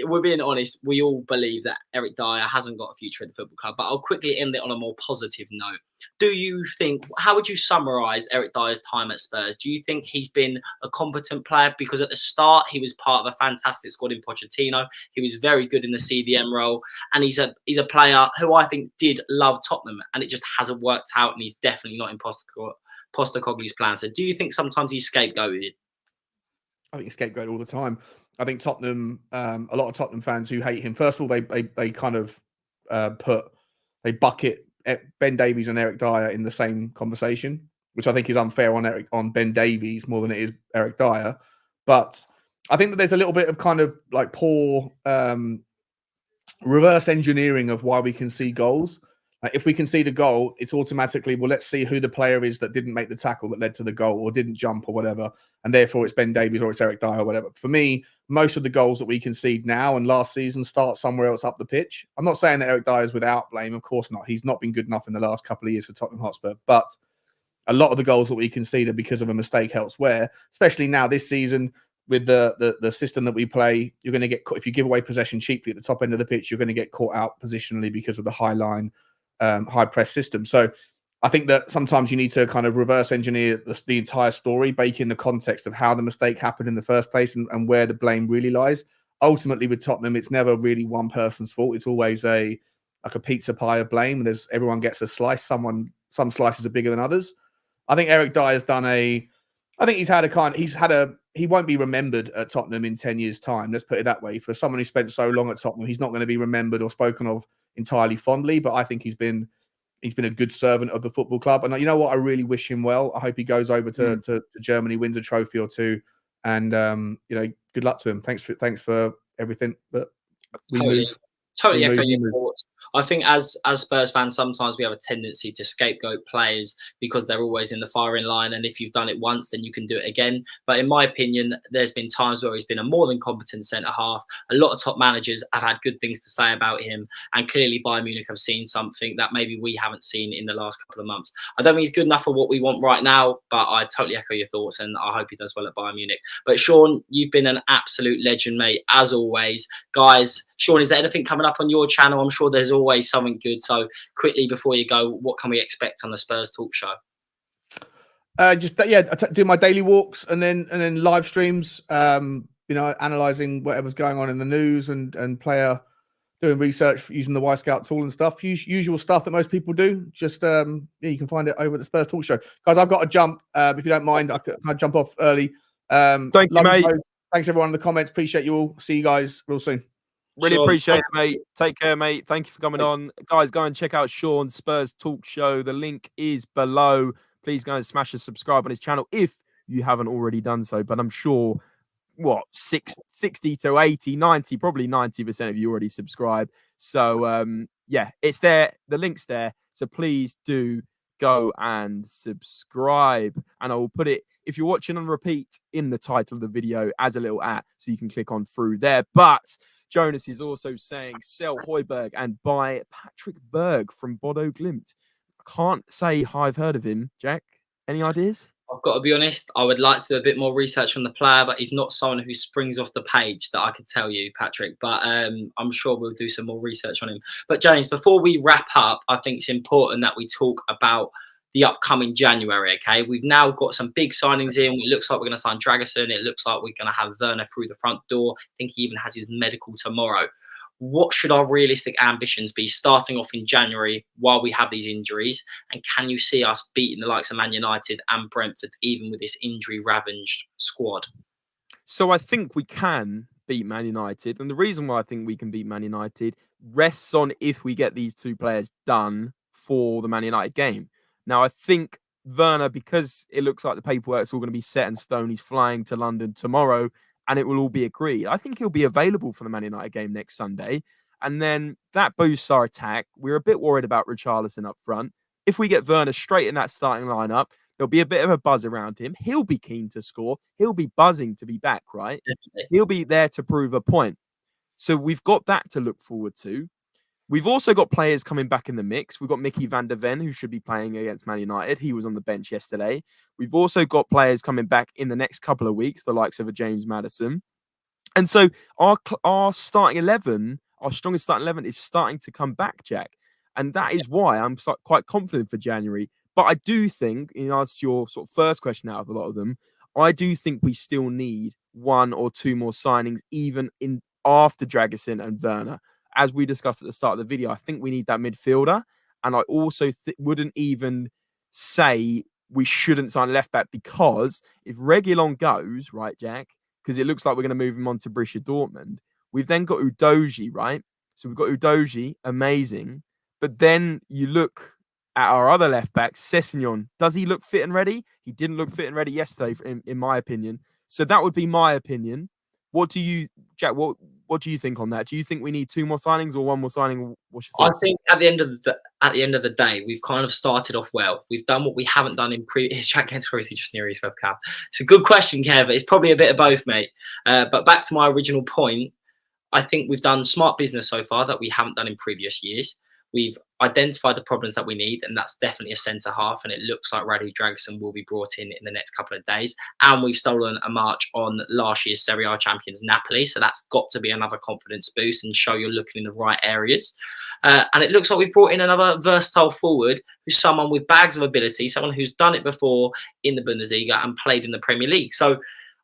we're being honest, we all believe that Eric Dier hasn't got a future in the football club. But I'll quickly end it on a more positive note. Do you think? How would you summarise Eric Dier's time at Spurs? Do you think he's been a competent player? Because at the start he was part of a fantastic squad in Pochettino. He was very good in the CDM role, and he's a player who I think did love Tottenham, and it just hasn't worked out, and he's definitely not in Postecoglou's plan. So do you think sometimes he's scapegoated? I think he's scapegoated all the time. I think Tottenham, a lot of Tottenham fans who hate him, first of all, they kind of bucket Ben Davies and Eric Dier in the same conversation, which I think is unfair on Ben Davies more than it is Eric Dier. But I think that there's a little bit of kind of like poor reverse engineering of why we can see goals. Like if we concede a goal, it's automatically, well, let's see who the player is that didn't make the tackle that led to the goal or didn't jump or whatever. And therefore it's Ben Davies or it's Eric Dier or whatever. For me, most of the goals that we concede now and last season start somewhere else up the pitch. I'm not saying that Eric Dier is without blame. Of course not. He's not been good enough in the last couple of years for Tottenham Hotspur. But a lot of the goals that we concede are because of a mistake elsewhere, especially now this season with the system that we play. You're going to get, if you give away possession cheaply at the top end of the pitch, you're going to get caught out positionally because of the high line, high press system. So I think that sometimes you need to kind of reverse engineer the entire story, bake in the context of how the mistake happened in the first place and where the blame really lies. Ultimately, with Tottenham, it's never really one person's fault. It's always a pizza pie of blame. Everyone gets a slice. Some slices are bigger than others. I think Eric Dier has done he won't be remembered at Tottenham in 10 years' time. Let's put it that way. For someone who spent so long at Tottenham, he's not going to be remembered or spoken of entirely fondly, but I think he's been a good servant of the football club. And you know what? I really wish him well. I hope he goes over to Germany, wins a trophy or two, and good luck to him. Thanks for everything. But Totally echo your thoughts. I think as Spurs fans, sometimes we have a tendency to scapegoat players because they're always in the firing line. And if you've done it once, then you can do it again. But in my opinion, there's been times where he's been a more than competent centre-half. A lot of top managers have had good things to say about him. And clearly Bayern Munich have seen something that maybe we haven't seen in the last couple of months. I don't think he's good enough for what we want right now, but I totally echo your thoughts. And I hope he does well at Bayern Munich. But Sean, you've been an absolute legend, mate, as always. Guys, Sean, is there anything coming up on your channel? I'm sure there's always something good. So quickly before you go, what can we expect on the Spurs Talk Show? Do my daily walks and then live streams. Analysing whatever's going on in the news and player doing research using the Y Scout tool and stuff. Usual stuff that most people do. Just you can find it over at the Spurs Talk Show, guys. I've got to jump. If you don't mind, I jump off early. Thank you, mate. Thanks everyone in the comments. Appreciate you all. See you guys real soon. Really appreciate it, mate. Take care, mate. Thank you for coming on. Guys, go and check out Sean's Spurs Talk Show. The link is below. Please go and smash the subscribe on his channel if you haven't already done so. But I'm sure, 60 to 80, 90, probably 90% of you already subscribe. So, it's there. The link's there. So please do go and subscribe. And I will put it, if you're watching on repeat, in the title of the video as a little @ so you can click on through there. But Jonas is also saying sell Højbjerg and buy Patrick Berg from Bodo Glimt. I can't say I've heard of him. Jack, any ideas? I've got to be honest, I would like to do a bit more research on the player, but he's not someone who springs off the page that I could tell you, Patrick. But I'm sure we'll do some more research on him. But James, before we wrap up, I think it's important that we talk about the upcoming January, okay? We've now got some big signings in. It looks like we're going to sign Dragusin. It looks like we're going to have Werner through the front door. I think he even has his medical tomorrow. What should our realistic ambitions be starting off in January while we have these injuries? And can you see us beating the likes of Man United and Brentford, even with this injury-ravaged squad? So I think we can beat Man United. And the reason why I think we can beat Man United rests on if we get these two players done for the Man United game. Now, I think Werner, because it looks like the paperwork's all going to be set in stone, he's flying to London tomorrow and it will all be agreed. I think he'll be available for the Man United game next Sunday. And then that boosts our attack. We're a bit worried about Richarlison up front. If we get Werner straight in that starting lineup, there'll be a bit of a buzz around him. He'll be keen to score. He'll be buzzing to be back, right? Definitely. He'll be there to prove a point. So we've got that to look forward to. We've also got players coming back in the mix. We've got Mickey van der Ven, who should be playing against Man United. He was on the bench yesterday. We've also got players coming back in the next couple of weeks, the likes of a James Maddison. And so our starting 11, our strongest starting 11 is starting to come back, Jack. And that is why I'm quite confident for January. But I do think, in answer to your sort of first question out of a lot of them, I do think we still need one or two more signings, even in after Dragusin and Werner. As we discussed at the start of the video, I think we need that midfielder. And I also wouldn't even say we shouldn't sign left back, because if Reguilon goes, right, Jack, because it looks like we're going to move him on to Borussia Dortmund, we've then got Udogie, right? So we've got Udogie, amazing. But then you look at our other left back, Sessegnon. Does he look fit and ready? He didn't look fit and ready yesterday, in my opinion. So that would be my opinion. What do you, Jack? What do you think on that? Do you think we need two more signings or one more signing? What's your thoughts? I think at the end of the day, we've kind of started off well. We've done what we haven't done in previous. Jack Kent's obviously just near his webcam. It's a good question, Kev. It's probably a bit of both, mate. But back to my original point, I think we've done smart business so far that we haven't done in previous years. We've identified the problems that we need, and that's definitely a centre half. And it looks like Radu Dragusin will be brought in the next couple of days. And we've stolen a march on last year's Serie A champions Napoli, so that's got to be another confidence boost and show you're looking in the right areas. And it looks like we've brought in another versatile forward, who's someone with bags of ability, someone who's done it before in the Bundesliga and played in the Premier League. So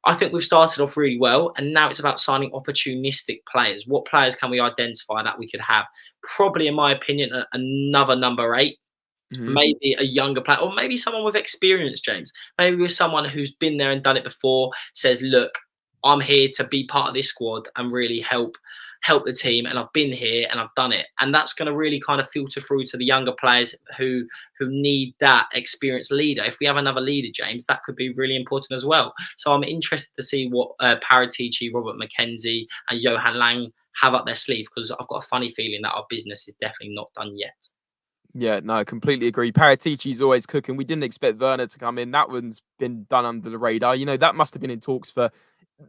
I think we've started off really well, and now it's about signing opportunistic players. What players can we identify that we could have? Probably, in my opinion, another number 8, maybe a younger player, or maybe someone with experience, James. Maybe with someone who's been there and done it before, says, look, I'm here to be part of this squad and really help the team, and I've been here and I've done it. And that's going to really kind of filter through to the younger players who need that experienced leader. If we have another leader, James, that could be really important as well. So I'm interested to see what Paratici, Robert McKenzie and Johan Lang have up their sleeve, because I've got a funny feeling that our business is definitely not done yet. Yeah, no, completely agree. Paratici's always cooking. We didn't expect Werner to come in. That one's been done under the radar. You know, that must have been in talks for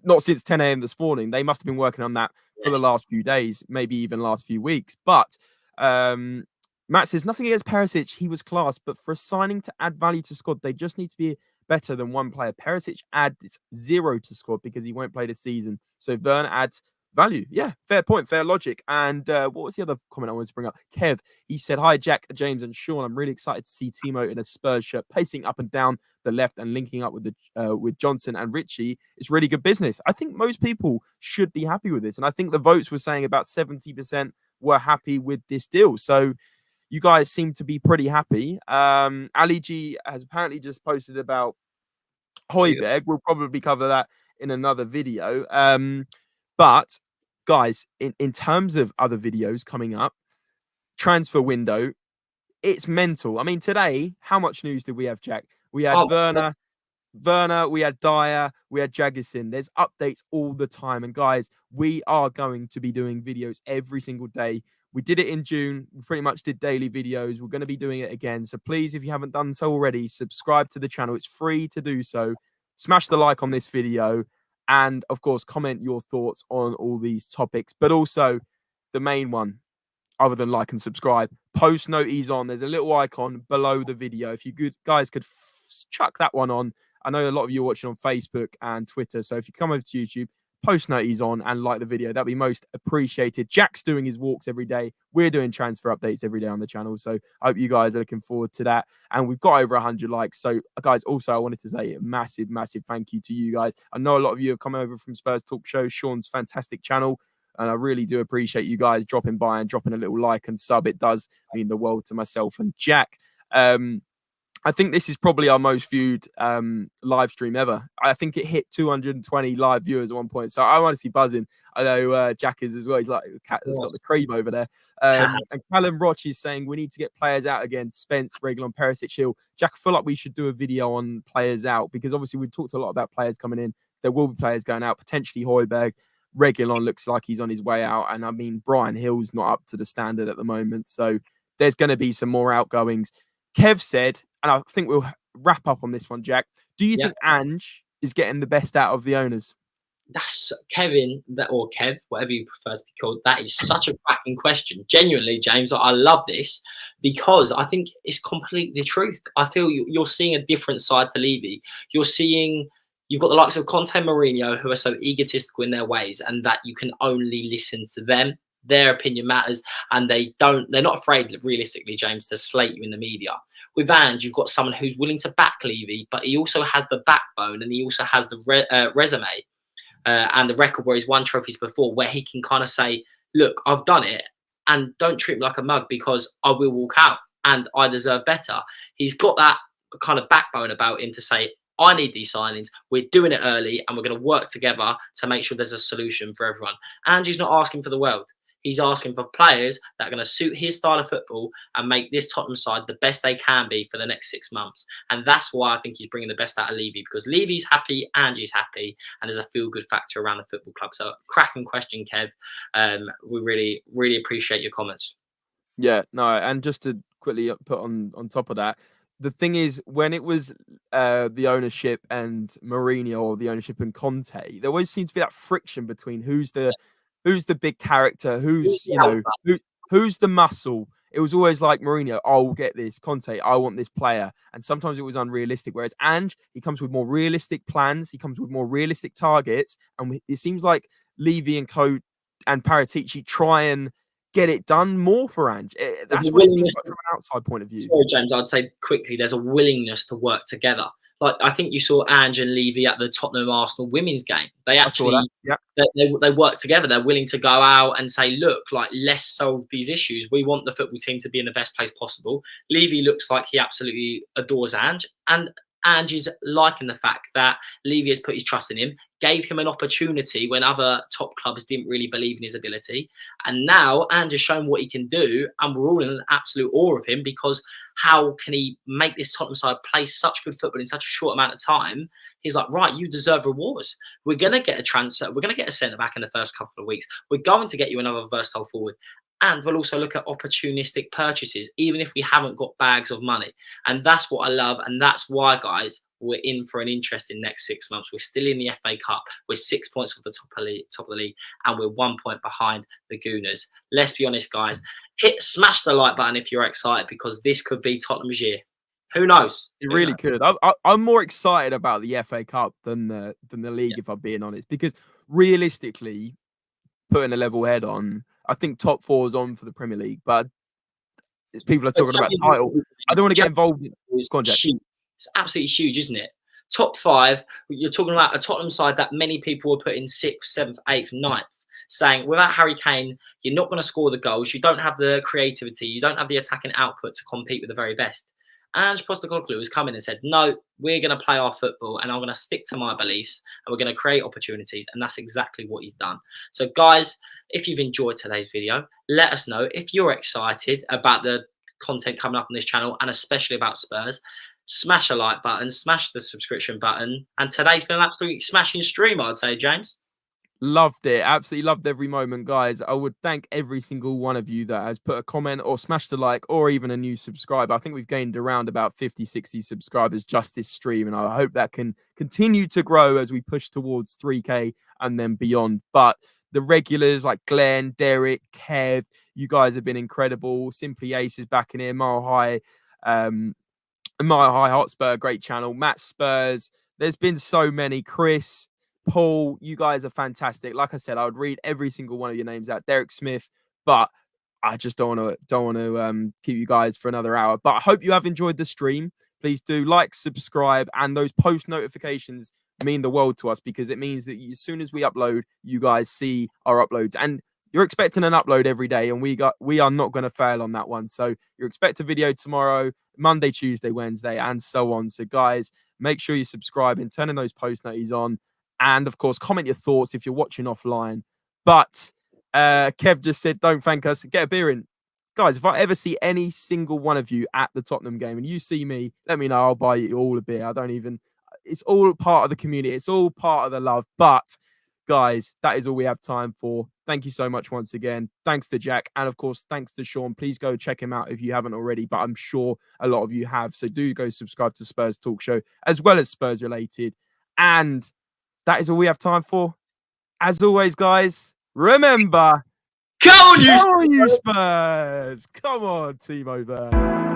not since 10 a.m. this morning. They must have been working on that for the last few days, maybe even last few weeks. But Matt says, nothing against Perisic. He was class. But for a signing to add value to squad, they just need to be better than one player. Perisic adds 0 to squad because he won't play this season. So Werner adds value. Yeah, fair point, fair logic. And what was the other comment I wanted to bring up? Kev, he said, hi, Jack, James and Sean. I'm really excited to see Timo in a Spurs shirt, pacing up and down the left and linking up with Johnson and Richie. It's really good business. I think most people should be happy with this. And I think the votes were saying about 70% were happy with this deal. So you guys seem to be pretty happy. Ali G has apparently just posted about Højbjerg. We'll probably cover that in another video. But guys, in terms of other videos coming up, transfer window, it's mental. I mean, today, how much news did we have, Jack? We had Werner, we had Dier, we had Dragusin. There's updates all the time. And guys, we are going to be doing videos every single day. We did it in June. We pretty much did daily videos. We're going to be doing it again. So please, if you haven't done so already, subscribe to the channel. It's free to do so. Smash the like on this video. And, of course, comment your thoughts on all these topics. But also, the main one, other than like and subscribe, post noties on. There's a little icon below the video. If you guys could chuck that one on, I know a lot of you are watching on Facebook and Twitter. So if you come over to YouTube, post noties on and like the video, that'd be most appreciated. Jack's doing his walks every day. We're doing transfer updates every day on the channel. So I hope you guys are looking forward to that. And we've got over 100 likes. So guys, also I wanted to say a massive, massive thank you to you guys. I know a lot of you have come over from Spurs Talk Show, Sean's fantastic channel. And I really do appreciate you guys dropping by and dropping a little like and sub. It does mean the world to myself and Jack. I think this is probably our most viewed live stream ever. I think it hit 220 live viewers at one point. So I'm honestly buzzing. I know Jack is as well. He's like the cat that's got the cream over there. And Callum Roch is saying we need to get players out again. Spence, Reguilon, Perisic, Hill. Jack, I feel like we should do a video on players out because obviously we've talked a lot about players coming in. There will be players going out, potentially Højbjerg. Reguilon looks like he's on his way out. And I mean, Brian Hill's not up to the standard at the moment. So there's going to be some more outgoings. Kev said, and I think we'll wrap up on this one, Jack. Do you think Ange is getting the best out of the owners? That's Kevin, or Kev, whatever you prefer to be called. That is such a cracking question. Genuinely, James, I love this because I think it's completely the truth. I feel you're seeing a different side to Levy. You've got the likes of Conte and Mourinho who are so egotistical in their ways and that you can only listen to them. Their opinion matters, and they're not afraid, realistically, James, to slate you in the media. With Ange, you've got someone who's willing to back Levy, but he also has the backbone and he also has the resume and the record where he's won trophies before, where he can kind of say, look, I've done it and don't treat me like a mug because I will walk out and I deserve better. He's got that kind of backbone about him to say, I need these signings. We're doing it early and we're going to work together to make sure there's a solution for everyone. Ange's not asking for the world. He's asking for players that are going to suit his style of football and make this Tottenham side the best they can be for the next 6 months. And that's why I think he's bringing the best out of Levy, because Levy's happy, Ange's happy, and there's a feel-good factor around the football club. So, cracking question, Kev. We really, really appreciate your comments. Yeah, no, and just to quickly put on top of that, the thing is, when it was the ownership and Mourinho, or the ownership and Conte, there always seems to be that friction between who's the big character, who's the muscle. It was always like Mourinho, I'll get this. Conte, I want this player. And sometimes it was unrealistic. Whereas Ange, he comes with more realistic plans. He comes with more realistic targets. And it seems like Levy and Co and Paratici try and get it done more for Ange. That's what it seems like from an outside point of view. Sorry, James, I'd say quickly, there's a willingness to work together. Like, I think you saw Ange and Levy at the Tottenham Arsenal women's game. They actually they work together. They're willing to go out and say, look, like, let's solve these issues. We want the football team to be in the best place possible. Levy looks like he absolutely adores Ange, and Ange is liking the fact that Levy has put his trust in him, gave him an opportunity when other top clubs didn't really believe in his ability. And now Ange has shown what he can do, and we're all in absolute awe of him, because how can he make this Tottenham side play such good football in such a short amount of time? He's like, right, you deserve rewards. We're going to get a transfer. We're going to get a centre-back in the first couple of weeks. We're going to get you another versatile forward. And we'll also look at opportunistic purchases, even if we haven't got bags of money. And that's what I love. And that's why, guys, we're in for an interesting next 6 months. We're still in the FA Cup. We're 6 points off the top of the league. And we're 1 point behind the Gooners. Let's be honest, guys. Smash the like button if you're excited, because this could be Tottenham's year. Who knows? It really could. I'm more excited about the FA Cup than the league, if I'm being honest. Because realistically, putting a level head on, I think top 4 is on for the Premier League, but people are talking about the title. I don't want to get involved in it. It's absolutely huge, isn't it? Top 5, you're talking about a Tottenham side that many people were put in 6th, 7th, 8th, 9th, saying without Harry Kane, you're not going to score the goals. You don't have the creativity. You don't have the attacking output to compete with the very best. And Postecoglou has come in and said, no, we're going to play our football and I'm going to stick to my beliefs and we're going to create opportunities. And that's exactly what he's done. So, guys, if you've enjoyed today's video, let us know. If you're excited about the content coming up on this channel, and especially about Spurs, smash a like button, smash the subscription button. And today's been an absolutely smashing stream, I'd say, James. Loved it. Absolutely loved every moment, guys. I would thank every single one of you that has put a comment or smashed a like or even a new subscribe. I think we've gained around about 50, 60 subscribers just this stream. And I hope that can continue to grow as we push towards 3K and then beyond. But the regulars like Glenn, Derek, Kev, you guys have been incredible. Simply Ace is back in here. Mile High Hotspur, great channel. Matt Spurs, There's been so many. Chris, Paul, you guys are fantastic. Like I said, I would read every single one of your names out. Derek Smith, but I just don't want to keep you guys for another hour. But I hope you have enjoyed the stream. Please do like, subscribe, and those post notifications mean the world to us, because it means that as soon as we upload, you guys see our uploads. And you're expecting an upload every day, and we are not going to fail on that one. So you expect a video tomorrow, Monday, Tuesday, Wednesday, and so on. So guys, make sure you subscribe and turning those post noties on. And of course, comment your thoughts if you're watching offline. But Kev just said, don't thank us. Get a beer in. Guys, if I ever see any single one of you at the Tottenham game and you see me, let me know. I'll buy you all a beer. It's all part of the community. It's all part of the love. But guys, that is all we have time for. Thank you so much once again. Thanks to Jack. And of course, thanks to Sean. Please go check him out if you haven't already, but I'm sure a lot of you have. So do go subscribe to Spurs Talk Show as well as Spurs Related. And that is all we have time for. As always, guys, remember, Come on, you Spurs! Come on, Timo Werner.